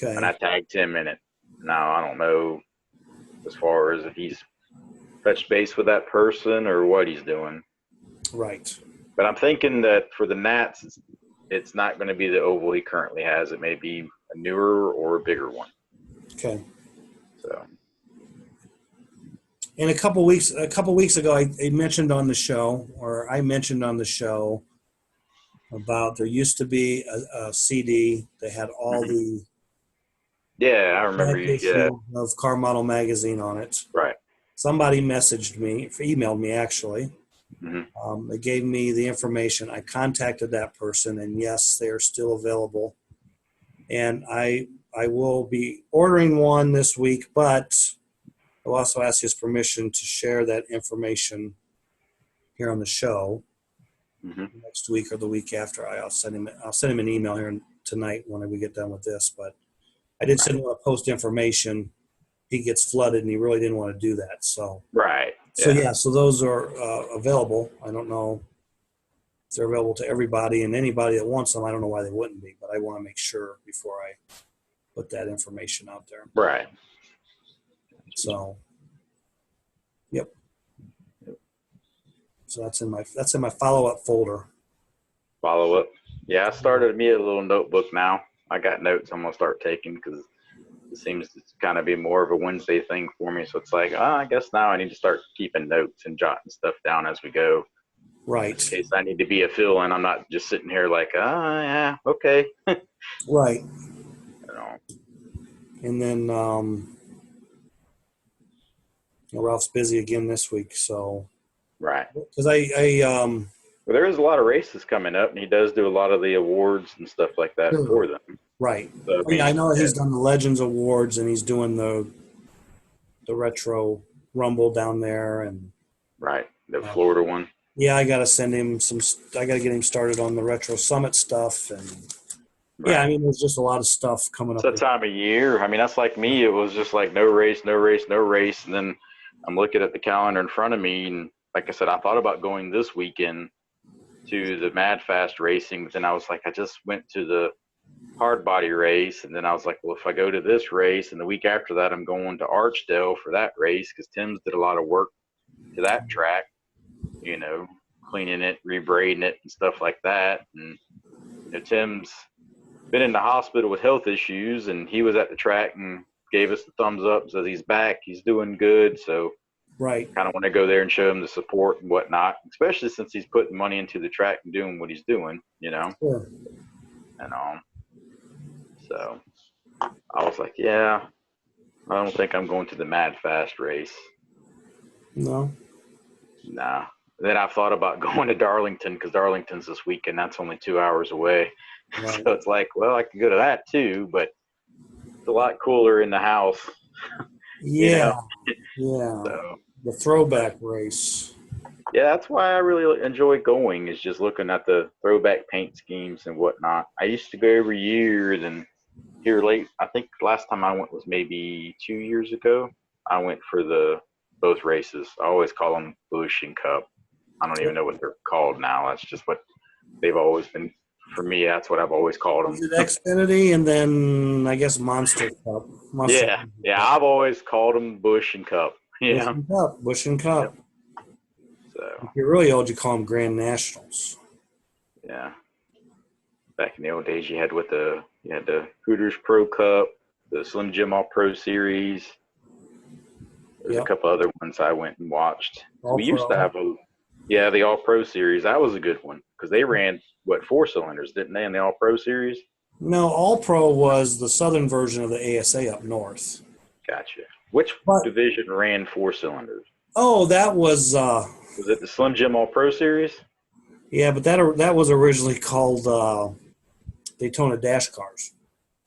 Okay. And I tagged him in it. Now, I don't know as far as if he's touched base with that person or what he's doing. Right. But I'm thinking that for the Nats, it's not going to be the oval he currently has. It may be a newer or a bigger one. Okay. So. And a couple weeks ago, I mentioned on the show, or I mentioned on the show, about there used to be a CD that had all the Yeah, I remember you. Yeah. of Car Model Magazine on it. Right. Somebody emailed me actually. Mm-hmm. They gave me the information. I contacted that person, and yes, they are still available. And I will be ordering one this week, but I'll also ask his permission to share that information here on the show next week or the week after. I'll send him an email here tonight when we get done with this. But I did send him a post information. He gets flooded, and he really didn't want to do that. So Right. So those are available. I don't know if they're available to everybody, and anybody that wants them, I don't know why they wouldn't be, but I want to make sure before I put that information out there. Right. So, yep. So that's in my follow-up folder. Follow up. Yeah, I started me a little notebook now. I got notes I'm gonna start taking because it seems to kind of be more of a Wednesday thing for me. So it's like, I guess now I need to start keeping notes and jotting stuff down as we go. Right. In case I need to be a fill-in, I'm not just sitting here like, yeah, okay. Right. You know. And then Ralph's busy again this week, so. Right. Because I well, there is a lot of races coming up, and he does do a lot of the awards and stuff like that for them. Right. So, I know he's done the Legends Awards, and he's doing the Retro Rumble down there, and right, the Florida one. Yeah, I got to send him I got to get him started on the Retro Summit stuff, and right. Yeah, I mean, there's just a lot of stuff coming up. It's that time of year. I mean, that's like me. It was just like no race, and then I'm looking at the calendar in front of me, and like I said, I thought about going this weekend to the Mad Fast racing, but then I was like, I just went to the hardbody race, and then I was like, well, if I go to this race, and the week after that, I'm going to Archdale for that race because Tim's did a lot of work to that track, you know, cleaning it, rebraiding it, and stuff like that. And you know, Tim's been in the hospital with health issues, and he was at the track and gave us the thumbs up, says he's back, he's doing good. So Right. kind of want to go there and show him the support and whatnot, especially since he's putting money into the track and doing what he's doing, you know. Sure. And so I was like, yeah, I don't think I'm going to the Mad Fast race. No. Nah. Then I thought about going to Darlington because Darlington's this weekend. That's only 2 hours away. Right. So it's like, well, I could go to that too, but it's a lot cooler in the house. Yeah. You know? Yeah. So, the throwback race. yeah, that's why I really enjoy going, is just looking at the throwback paint schemes and whatnot. I used to go every year, then here late. I think last time I went was maybe 2 years ago. I went for both races. I always call them Bush and Cup. I don't even know what they're called now. That's just what they've always been. For me, that's what I've always called them. Is it Xfinity and then I guess Monster Cup? Yeah. I've always called them Bush and Cup. Yeah. Bush and Cup. Yep. So if you're really old, you call them Grand Nationals. Yeah. Back in the old days, you had the Hooters Pro Cup, the Slim Jim All Pro Series. There's a couple other ones I went and watched. We used to have the All Pro Series. That was a good one because they ran 4 cylinders, didn't they, in the All Pro Series? No, All Pro was the southern version of the ASA up north. Gotcha. Which division ran 4 cylinders? Oh, that was. Was it the Slim Jim All Pro Series? Yeah, but that was originally called Daytona Dash Cars.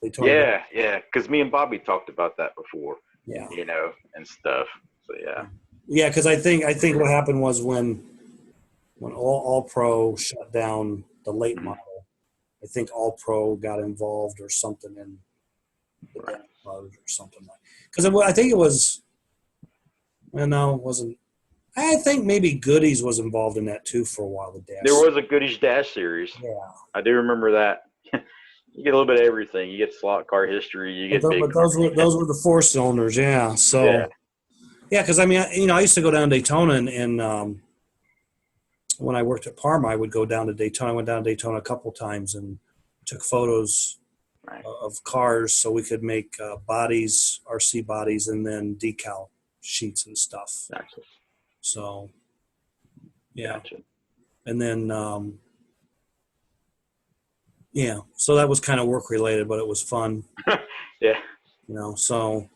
Yeah, because me and Bobby talked about that before. Yeah. And stuff. So yeah. Yeah, because I think what happened was when All Pro shut down the late model, I think All Pro got involved or something in the Dash Cars or something like. Because I think it was. No, it wasn't. I think maybe Goodies was involved in that too for a while. The Dash. There was a Goodies Dash Series. Yeah. I do remember that. You get a little bit of everything. You get slot car history. You get but those were the 4 cylinders. Yeah. So. Yeah, because I mean, I used to go down to Daytona, and when I worked at Parma, I would go down to Daytona. I went down to Daytona a couple times and took photos of cars so we could make bodies, RC bodies, and then decal sheets and stuff. Gotcha. So, yeah. Gotcha. And then, so that was kind of work related, but it was fun. Yeah. So,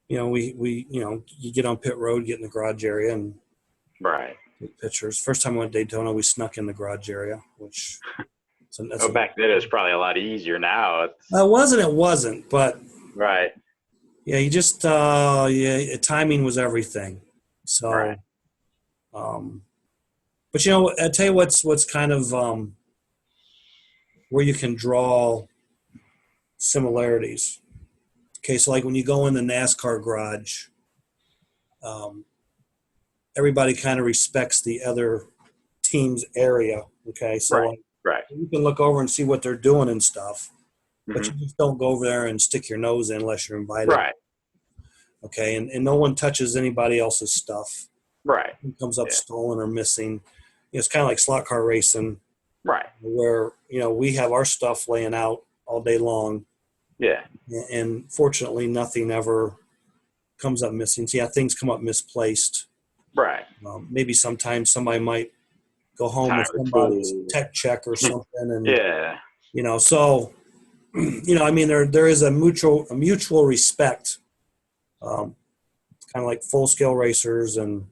we you get on pit road, get in the garage area, and take pictures. First time I went to Daytona, we snuck in the garage area, which. Back then it was probably a lot easier. Now it wasn't, but. Right. Yeah, you just timing was everything. So, but I tell you what's kind of where you can draw similarities. Okay, so like when you go in the NASCAR garage, everybody kind of respects the other team's area. Okay, so you can look over and see what they're doing and stuff, but you just don't go over there and stick your nose in unless you're invited. Right. Okay, and no one touches anybody else's stuff. Right. It comes up stolen or missing. It's kind of like slot car racing. Right. Where, we have our stuff laying out all day long. Yeah. And fortunately, nothing ever comes up missing. So, things come up misplaced. Right. Maybe sometimes somebody might go home with somebody's tech check or something. And, so, I mean, there is a mutual respect. Kind of like full scale racers and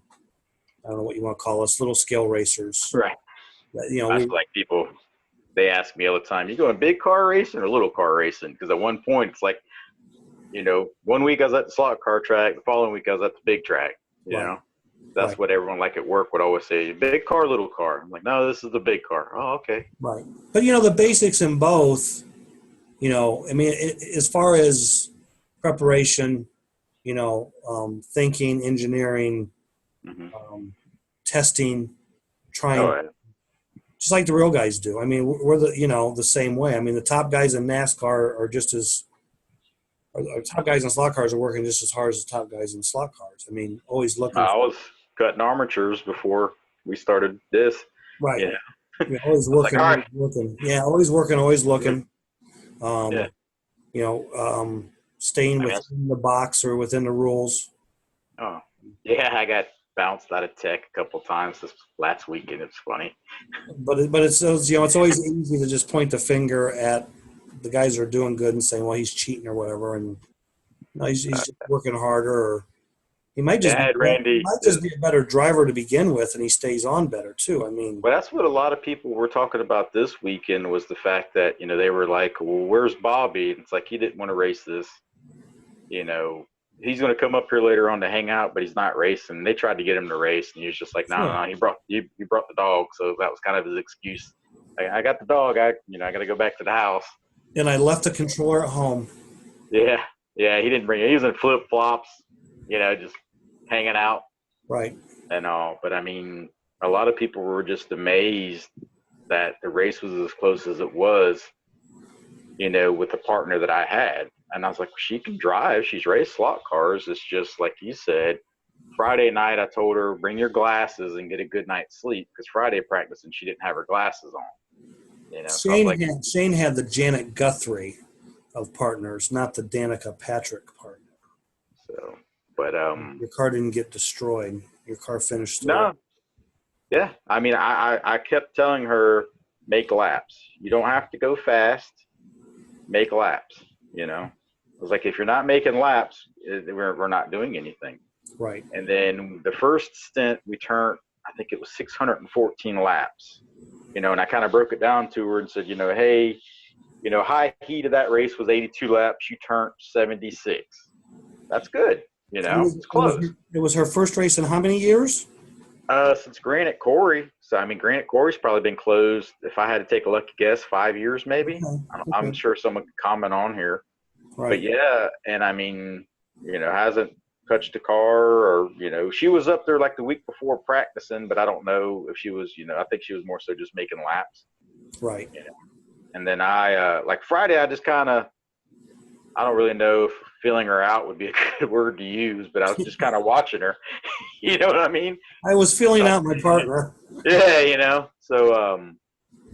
I don't know what you want to call us, little scale racers. Right. Like people, they ask me all the time, you going big car racing or little car racing? Because at one point it's like, 1 week I was at the slot car track, the following week I was at the big track. You know, that's what everyone like at work would always say, big car, little car. I'm like, no, this is the big car. Oh, okay. Right. But, the basics in both, I mean, as far as preparation, thinking, engineering, testing, trying, just like the real guys do. I mean, we're the same way. I mean, the top guys in NASCAR are just as, our top guys in slot cars are working just as hard as the top guys in slot cars. I mean, always looking. I was cutting armatures before we started this. Right. Yeah. Always working, always looking. Yeah, always working, always looking. Staying within the box or within the rules. Oh, yeah, I got bounced out of tech a couple times this last weekend. It's funny. But it's it's always easy to just point the finger at the guys that are doing good and saying, well, he's cheating or whatever, and he's just working harder, or he might just be a better driver to begin with, and he stays on better too. I mean, well, that's what a lot of people were talking about this weekend was the fact that they were like, well, where's Bobby? It's like he didn't want to race this. He's going to come up here later on to hang out, but he's not racing. They tried to get him to race, and he was just like, no, he brought the dog. So that was kind of his excuse. I got the dog. I got to go back to the house. And I left the controller at home. Yeah, yeah. He didn't bring it. He was in flip flops, just hanging out Right. and all. But I mean, a lot of people were just amazed that the race was as close as it was, with the partner that I had. And I was like, she can drive. She's raced slot cars. It's just like you said. Friday night, I told her, bring your glasses and get a good night's sleep because Friday practicing, she didn't have her glasses on. So I was like, Shane had the Janet Guthrie of partners, not the Danica Patrick partner. so, but Your car didn't get destroyed. Your car finished the race. no, yeah. I mean, I kept telling her, make laps. You don't have to go fast. Make laps. I was like, if you're not making laps, we're not doing anything. Right. And then the first stint, we turned, I think it was 614 laps. And I kind of broke it down to her and said, hey, high heat of that race was 82 laps. You turned 76. That's good. It's close. It was her first race in how many years? Since Granite Quarry. So, I mean, Granite Quarry's probably been closed, if I had to take a lucky guess, 5 years maybe. Okay. I'm sure someone could comment on here. Right. But, yeah, and I mean, hasn't touched a car or, she was up there like the week before practicing, but I don't know if she was, I think she was more so just making laps. Right. And then like Friday, I just kind of, I don't really know if feeling her out would be a good word to use, but I was just kind of watching her. You know what I mean? I was feeling out my partner. Yeah, So,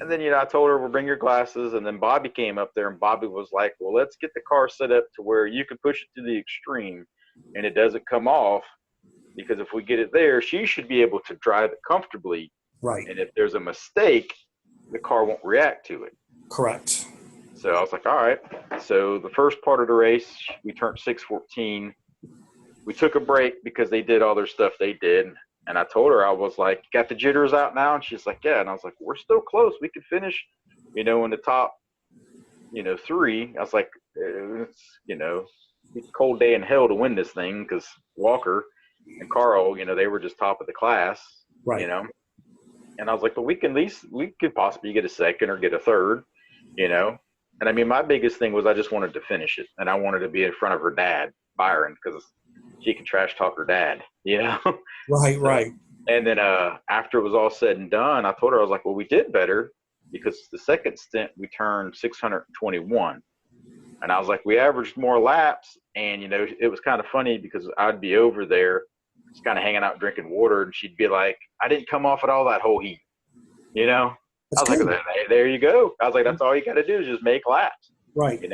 and then, I told her, well, bring your glasses. And then Bobby came up there and Bobby was like, well, let's get the car set up to where you can push it to the extreme and it doesn't come off, because if we get it there, she should be able to drive it comfortably. Right. And if there's a mistake, the car won't react to it. Correct. So I was like, all right. So the first part of the race, we turned 614. We took a break because they did all their stuff they did. And I told her, I was like, got the jitters out now? And she's like, yeah. And I was like, we're still close. We could finish, in the top, 3. I was like, it's, it's a cold day in hell to win this thing because Walker and Carl, they were just top of the class, right. And I was like, but we could possibly get a second or get a third, And I mean, my biggest thing was I just wanted to finish it, and I wanted to be in front of her dad, Byron, because she can trash talk her dad, Right, right. And then after it was all said and done, I told her, I was like, well, we did better because the second stint we turned 621. And I was like, we averaged more laps. And, it was kind of funny because I'd be over there just kind of hanging out drinking water. And she'd be like, I didn't come off at all that whole heat. I was like, there you go. I was like, that's all you got to do is just make laps. Right.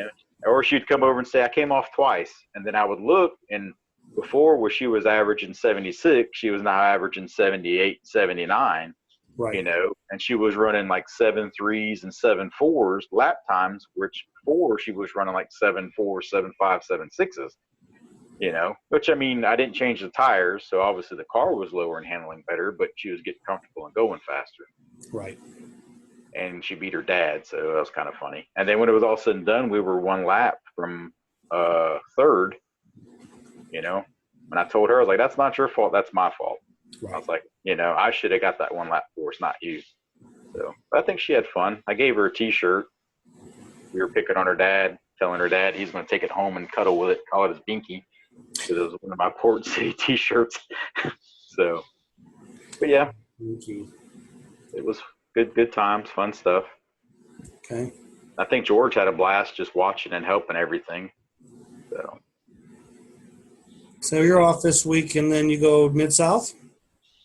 Or she'd come over and say, I came off twice. And then I would look. And before where she was averaging 76, she was now averaging 78, 79. Right. And she was running like 7.3s and 7.4s lap times, which before she was running like 7.4, 7.5, 7.6s, which I mean, I didn't change the tires. So obviously the car was lower and handling better, but she was getting comfortable and going faster. Right. And she beat her dad. So that was kind of funny. And then when it was all said and done, we were one lap from third, and I told her, I was like, that's not your fault. That's my fault. Right. I was like, I should have got that one lap for us, not you. So I think she had fun. I gave her a T-shirt. We were picking on her dad, telling her dad he's going to take it home and cuddle with it, call it his binky, because it was one of my Port City T-shirts. So, but yeah, it was good times, fun stuff. Okay. I think George had a blast just watching and helping everything. So you're off this week, and then you go Mid-South?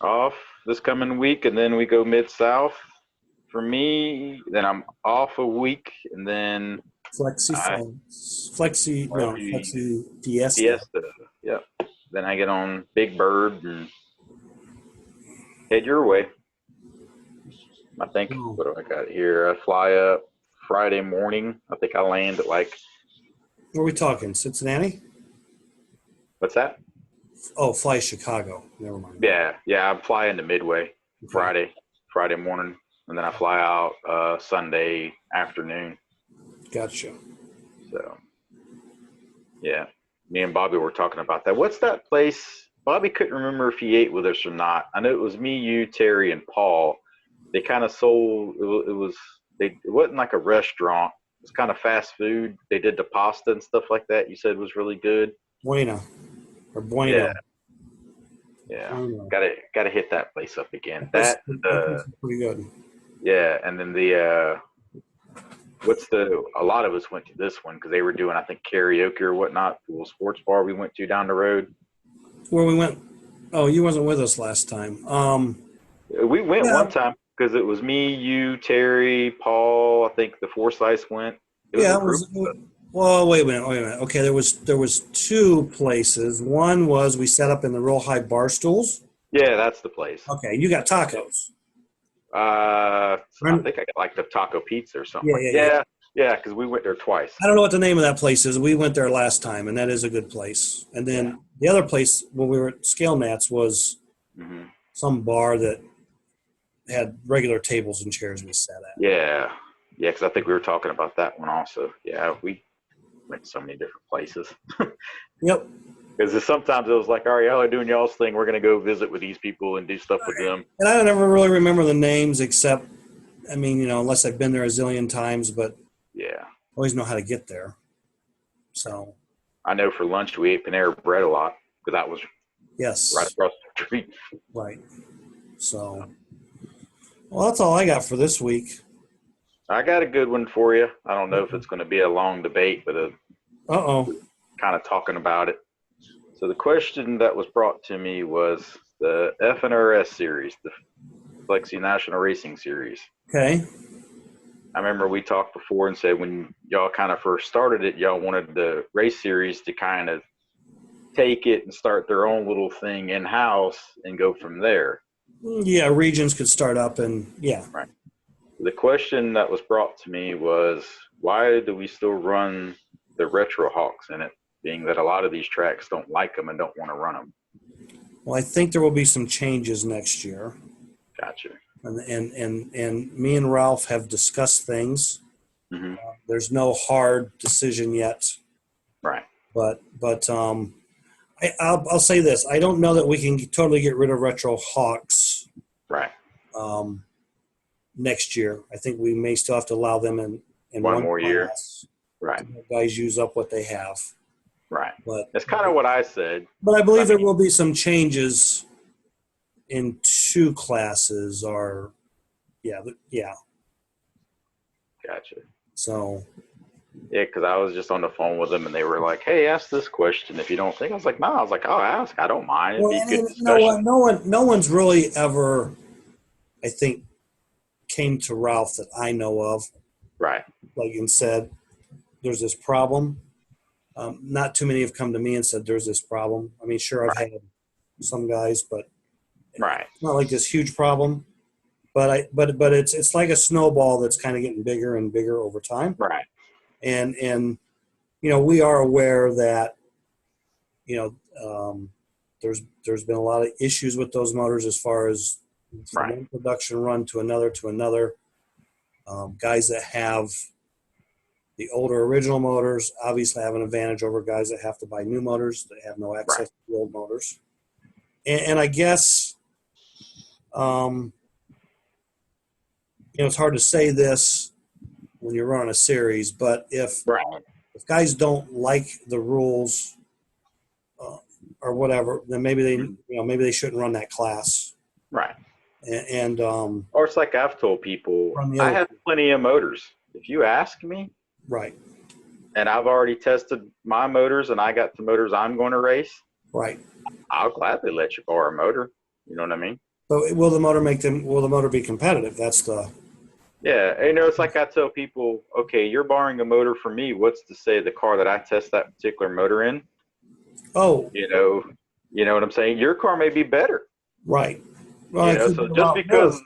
Off this coming week, and then we go Mid-South. For me, then I'm off a week, and then Flexi Fiesta. Yep. Then I get on Big Bird and head your way. I think, what do I got here? I fly up Friday morning. I think I land at like. Where are we talking? Cincinnati? What's that? Oh, fly Chicago. Never mind. Yeah. I'm flying to Midway Friday morning, and then I fly out Sunday afternoon. Gotcha. So, yeah, me and Bobby were talking about that. What's that place? Bobby couldn't remember if he ate with us or not. I know it was me, you, Terry, and Paul. They kind of sold. It wasn't like a restaurant. was kind of fast food. They did the pasta and stuff like that. You said was really good. Bueno or Bueno. Yeah. Yeah, Bueno. gotta hit that place up again. That is pretty good. Yeah, and then a lot of us went to this one because they were doing, I think, karaoke or whatnot. The little sports bar we went to down the road. Where we went. Oh, you wasn't with us last time. We went one time because it was me, you, Terry, Paul. I think the Forsyths went. It was. Well, wait a minute. Okay, there was two places. One was we set up in the real high bar stools. Yeah, that's the place. Okay, you got tacos. I think I got like the taco pizza or something. Yeah, because we went there twice. I don't know what the name of that place is. We went there last time, and that is a good place. And then the other place when we were at Scale Nats was some bar that had regular tables and chairs we sat at. Yeah, because I think we were talking about that one also. Yeah, we went to so many different places. Yep. Because sometimes it was like, all right, y'all are doing y'all's thing. We're going to go visit with these people and do stuff with them. And I never really remember the names except, I mean, unless I've been there a zillion times, but yeah, always know how to get there. So I know for lunch we ate Panera Bread a lot because that was right across the street. Right. So, well, that's all I got for this week. I got a good one for you. I don't know if it's going to be a long debate, but kind of talking about it. So the question that was brought to me was the FNRS series, the Flexi National Racing Series. Okay. I remember we talked before and said when y'all kind of first started it, y'all wanted the race series to kind of take it and start their own little thing in-house and go from there. Yeah, regions could start up and, yeah. Right. The question that was brought to me was, why do we still run the Retro Hawks in it, being that a lot of these tracks don't like them and don't want to run them? Well, I think there will be some changes next year. Gotcha. And me and Ralph have discussed things. There's no hard decision yet. Right. But I'll say this. I don't know that we can totally get rid of Retro Hawks. Right. Next year. I think we may still have to allow them in one more year. Right. Guys use up what they have. Right. But that's kind of what I said. But I believe there will be some changes in two classes or yeah. Gotcha. So yeah, because I was just on the phone with them and they were like, hey, ask this question if you don't think. I was like, no. I was like, oh, ask. I don't mind. It'd be a good discussion. No one's really ever, I think, came to Ralph that I know of. Right. Like and said, there's this problem. Not too many have come to me and said there's this problem. I mean, sure, I've had some guys, but it's not like this huge problem. But it's like a snowball that's kind of getting bigger and bigger over time. Right. And we are aware that there's been a lot of issues with those motors as far as from one production run to another. Guys that have the older original motors obviously have an advantage over guys that have to buy new motors that have no access to the old motors. And I guess, it's hard to say this when you're running a series, but if guys don't like the rules or whatever, then maybe they shouldn't run that class. Right. And or it's like I've told people, I have plenty of motors. If you ask me, right, and I've already tested my motors and I got the motors I'm going to race, right, I'll gladly let you borrow a motor. You know what I mean? So will the motor be competitive? That's the it's like I tell people, okay, you're borrowing a motor from me. What's to say the car that I test that particular motor in? Oh, you know what I'm saying? Your car may be better. Right. Well, so just because,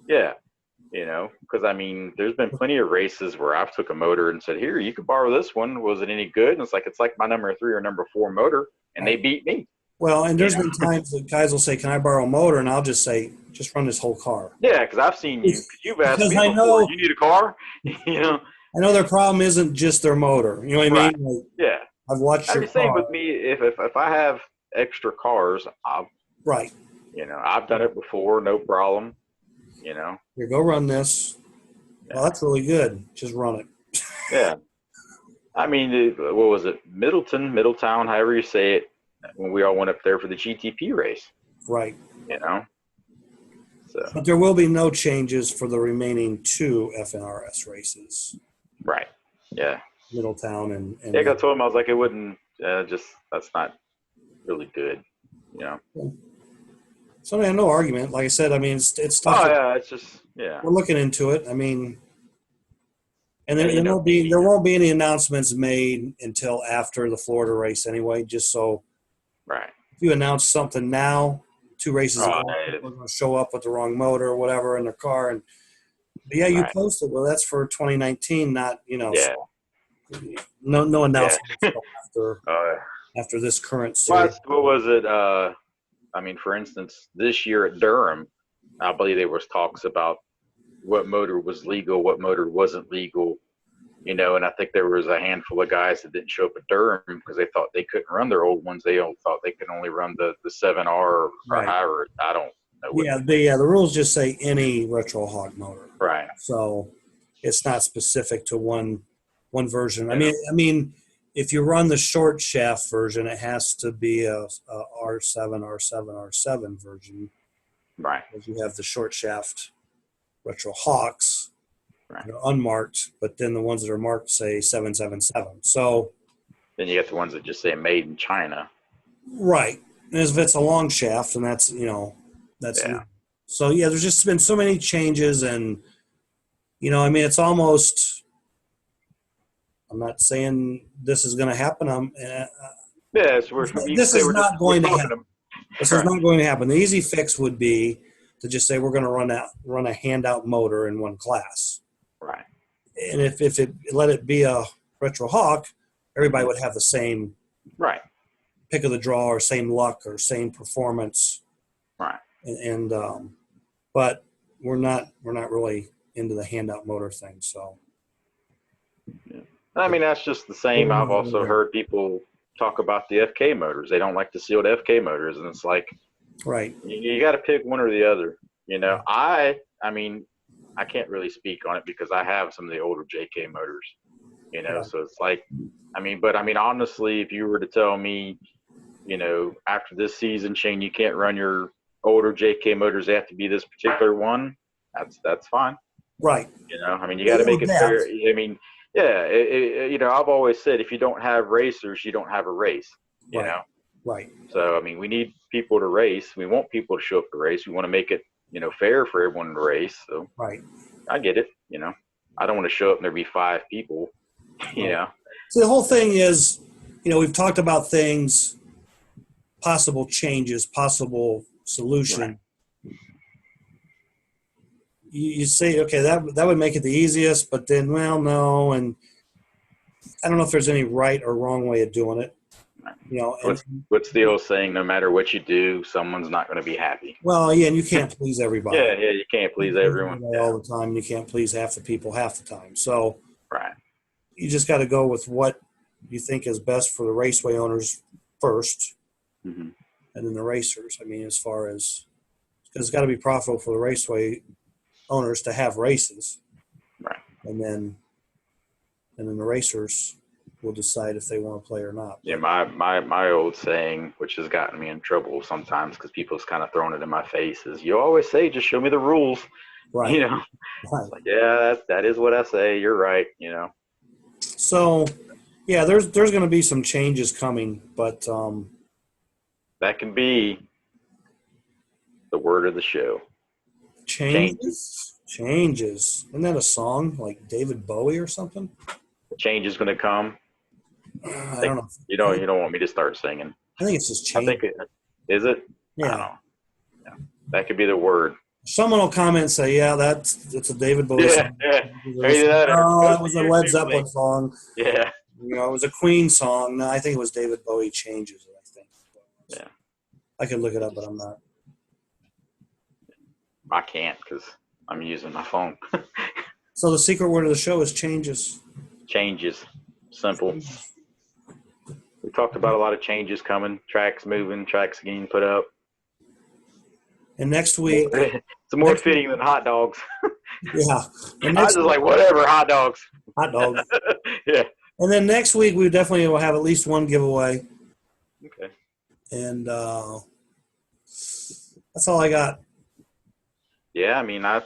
because I mean, there's been plenty of races where I've took a motor and said, here, you could borrow this one. Was it any good? And it's like my number 3 or number 4 motor, and they beat me. Well, and there's been times that guys will say, can I borrow a motor? And I'll just say, just run this whole car. Yeah, because I've seen you. You've asked me before, you need a car? I know their problem isn't just their motor. You know what I mean? Like, I've watched your car. Same with me. If I have extra cars, I'll I've done it before, no problem. Here, go run this. Well, that's really good. Just run it. Yeah. I mean, what was it? Middletown, however you say it, when we all went up there for the GTP race, Right. you know? So, But there will be no changes for the remaining 2 FNRS races, right. Yeah. Middletown Yeah, and 'cause I told him, I was like, it wouldn't, that's not really good, you know? so yeah, no argument. Like I said, I mean, it's stuff Oh, that yeah, it's just, yeah. we're looking into it. I mean, and Yeah, you know, there won't be any announcements made until after the Florida race anyway. Just so right. if you announce something now, 2 races Oh, ago, people are going to show up with the wrong motor or whatever in their car, and but yeah, you right. posted. Well, that's for 2019, not Yeah. no Yeah. announcements until Uh, after this current series. what was it? I mean, for instance, this year at Durham, I believe there was talks about what motor was legal, what motor wasn't legal, you know, and I think there was a handful of guys that didn't show up at Durham because they thought they couldn't run their old ones. They all thought they could only run the 7R or Right. however. I don't know what. Yeah, the rules just say any retro hog motor. Right. So it's not specific to one version. Yeah. I mean, if you run the short shaft version, it has to be a R7, R7, R7 version. Right. Because you have the short shaft retro hawks. Right. They're unmarked, but then the ones that are marked say 777. So Then you get the ones that just say made in China. right. And if it's a long shaft, and that's that's Yeah. so yeah. There's just been so many changes, and I mean, it's almost. I'm not saying this is going to happen. Yeah, so This is not going to happen. This is Right. not going to happen. The easy fix would be to just say we're going to run a handout motor in one class. Right. And if it let it be a retro hawk, everybody would have the same Right. pick of the draw or same luck or same performance. Right. And but we're not really into the handout motor thing. So Yeah. I mean, that's just the same. I've also heard people talk about the FK motors. They don't like the sealed FK motors, and it's like, right. You got to pick one or the other. You know, I mean, I can't really speak on it because I have some of the older JK motors. You know, so it's like, but honestly, if you were to tell me, after this season, Shane, you can't run your older JK motors, they have to be this particular one. That's fine. Right. You got to make it fair. Yeah, I've always said if you don't have racers, you don't have a race. You know. Right. So we need people to race. We want people to show up to race. We want to make it, fair for everyone to race. So right. I get it. I don't want to show up and there be 5 people. You know. So the whole thing is, we've talked about things, possible changes, possible solution. Right. You say, okay, that would make it the easiest, but then, well, no, and I don't know if there's any right or wrong way of doing it. What's the old saying? No matter what you do, someone's not going to be happy. Well, yeah, and you can't please everybody. Yeah, you can't please everyone all the time. You can't please half the people half the time. So, right. You just got to go with what you think is best for the raceway owners first, and then the racers. I mean, as far as because it's got to be profitable for the raceway owners to have races, right? And then the racers will decide if they want to play or not. Yeah, my old saying, which has gotten me in trouble sometimes because people's kind of thrown it in my face, is you always say, just show me the rules. Right. Right. Like, yeah, that is what I say. You're right. So, yeah, there's going to be some changes coming, but that can be the word of the show. Changes. Isn't that a song like David Bowie or something? Change is going to come. I don't know. You don't want me to start singing. I think it's just change. I think is it? Yeah. I don't know. Yeah. That could be the word. Someone will comment and say, "Yeah, it's a David Bowie song." Yeah. No, it was a Led Zeppelin song. Yeah. It was a Queen song. No, I think it was David Bowie Changes. I think. Yeah. I could look it up, but I'm not. I can't because I'm using my phone. So the secret word of the show is changes. Changes. Simple. We talked about a lot of changes coming. Tracks moving. Tracks getting put up. And next week, it's more fitting than hot dogs. Yeah. And I was next just like, whatever, hot dogs. hot dogs. Yeah. And then next week we definitely will have at least one giveaway. Okay. And that's all I got. Yeah, I mean, as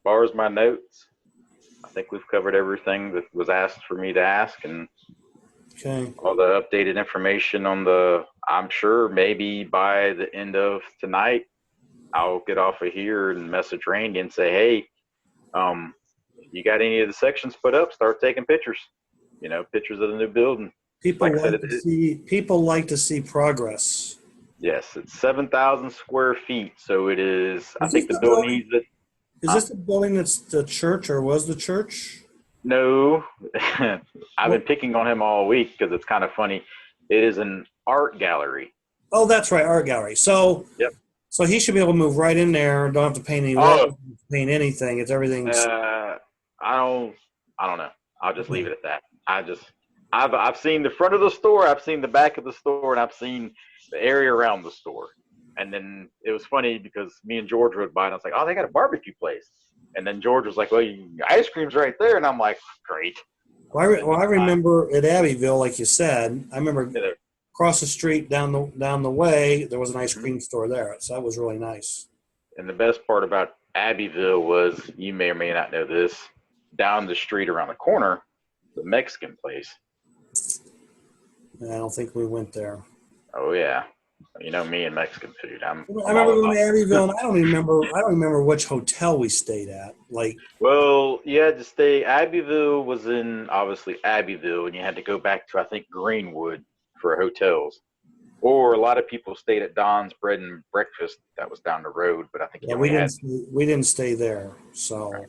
far as my notes, I think we've covered everything that was asked for me to ask, and Okay. all the updated information on I'm sure maybe by the end of tonight, I'll get off of here and message Randy and say, hey, you got any of the sections put up? Start taking pictures. Pictures of the new building. People Like I said, like to see progress. yes, it's 7,000 square feet. So it is. I Is this think the the building building? needs it. Is this the building that's the church or was the church? No, I've been picking on him all week because it's kind of funny. It is an art gallery. Oh, that's right, art gallery. So, Yep. so he should be able to move right in there. Don't have to paint any walls, Oh, paint anything. It's everything's. I don't know. I'll just leave it at that. I've seen the front of the store, I've seen the back of the store, and I've seen the area around the store. And then it was funny because me and George rode by, and I was like, "Oh, they got a barbecue place." And then George was like, "Well, ice cream's right there," and I'm like, "Great." Well, I remember at Abbeville, like you said. I remember Yeah, across the street down the way there was an ice cream store there, so that was really nice. and the best part about Abbeville was, you may or may not know this, down the street around the corner, the Mexican place. I don't think we went there. Oh yeah, you know me and Mexican food. I I'm remember all going about. to Abbeville, and I don't remember which hotel we stayed at. Like, Well, you had to stay. Abbeville was in obviously Abbeville, and you had to go back to I think Greenwood for hotels. Or a lot of people stayed at Don's Bread and Breakfast that was down the road, but I think yeah, you only had. we didn't stay there. So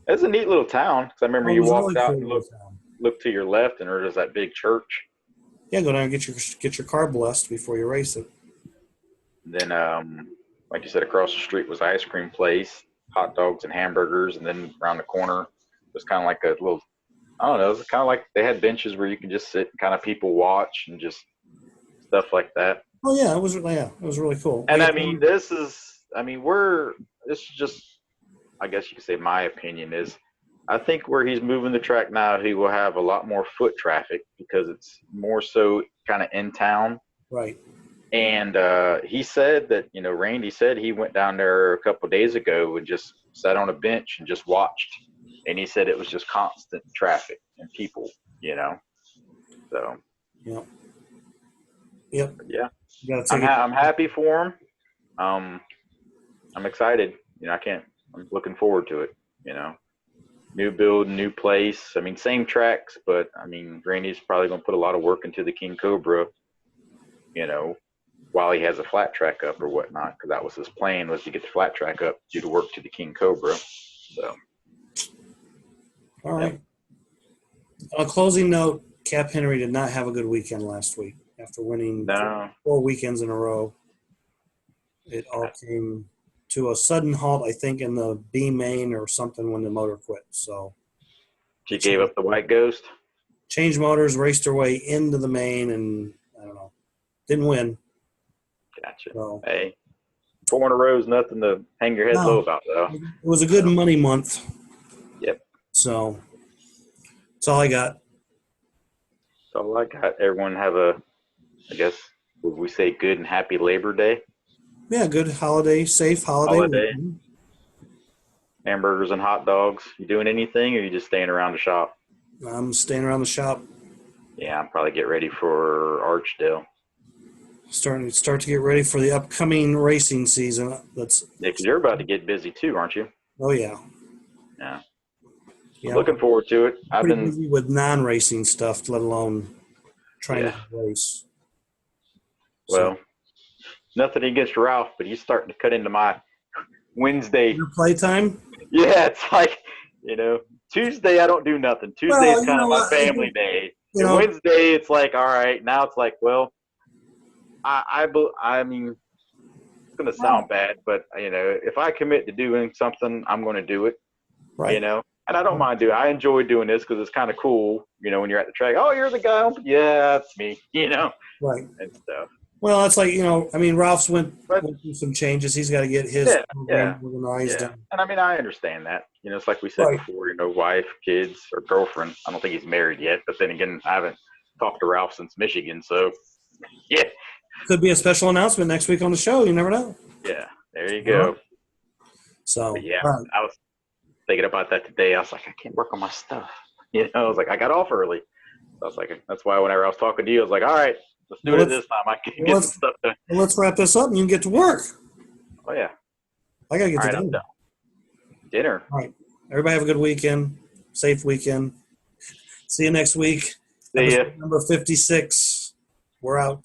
It's a neat little town because I remember it you was walked really out cool. and looked to your left, and there's that big church. Yeah, go down and get your car blessed before you race it. And then, like you said, across the street was ice cream place, hot dogs and hamburgers, and then around the corner was kind of like a little. I don't know. It was kind of like they had benches where you can just sit and kind of people watch and just stuff like that. Oh yeah, it was really cool. And I mean, this is just, I guess you could say my opinion is, I think where he's moving the track now, he will have a lot more foot traffic because it's more so kind of in town. Right. And he said that, Randy said he went down there a couple of days ago and just sat on a bench and just watched. And he said it was just constant traffic and people, So. Yep. Yep. Yeah. I'm I'm happy for him. I'm excited. I'm looking forward to it, New build, new place. I mean, same tracks, but I mean, Randy's probably going to put a lot of work into the King Cobra, while he has a flat track up or whatnot, because that was his plan, was to get the flat track up, do the work to the King Cobra. So. All right. On a closing note, Cap Henry did not have a good weekend last week after winning 4 weekends in a row. It all came to a sudden halt, I think, in the B main or something when the motor quit. So She gave up the White Ghost? Changed motors, raced her way into the main, and I don't know. Didn't win. Gotcha. So, hey, 4 in a row is nothing to hang your head low about, though. It was a good money month. Yep. So that's all I got. That's all I got. Everyone have I guess, would we say good and happy Labor Day? Yeah, good holiday, safe holiday. Hamburgers and hot dogs. You doing anything, or you just staying around the shop? I'm staying around the shop. Yeah, I'm probably get ready for Archdale. Start to get ready for the upcoming racing season. Because you're about to get busy too, aren't you? Oh yeah. Yeah. Yeah. Looking forward to it. I've been busy with non-racing stuff, let alone trying to race. Well, nothing against Ralph, but he's starting to cut into my Wednesday. Your playtime? Yeah, it's like, Tuesday I don't do nothing. Tuesday is kind of my family day. And Wednesday it's like, all right, now it's like, well, I mean, it's going to sound bad, but, if I commit to doing something, I'm going to do it, right. And I don't mind doing it. I enjoy doing this because it's kind of cool, when you're at the track. Oh, you're the guy. Yeah, that's me, Right. And stuff. Well, it's like, Ralph's went But through some changes. He's got to get his yeah, program organized. yeah. And I mean, I understand that. It's like we said Right. before. Wife, kids, or girlfriend. I don't think he's married yet. But then again, I haven't talked to Ralph since Michigan, so yeah. Could be a special announcement next week on the show. You never know. Yeah, there you go. So, But yeah, right. I was thinking about that today. I was like, I can't work on my stuff. I was like, I got off early. I was like, that's why whenever I was talking to you, I was like, all right, let's do it this time. I can get some stuff done. Well, let's wrap this up and you can get to work. Oh, yeah. I got to get to dinner. dinner. Dinner. All right. Everybody have a good weekend. Safe weekend. See you next week. See ya. Number 56. We're out.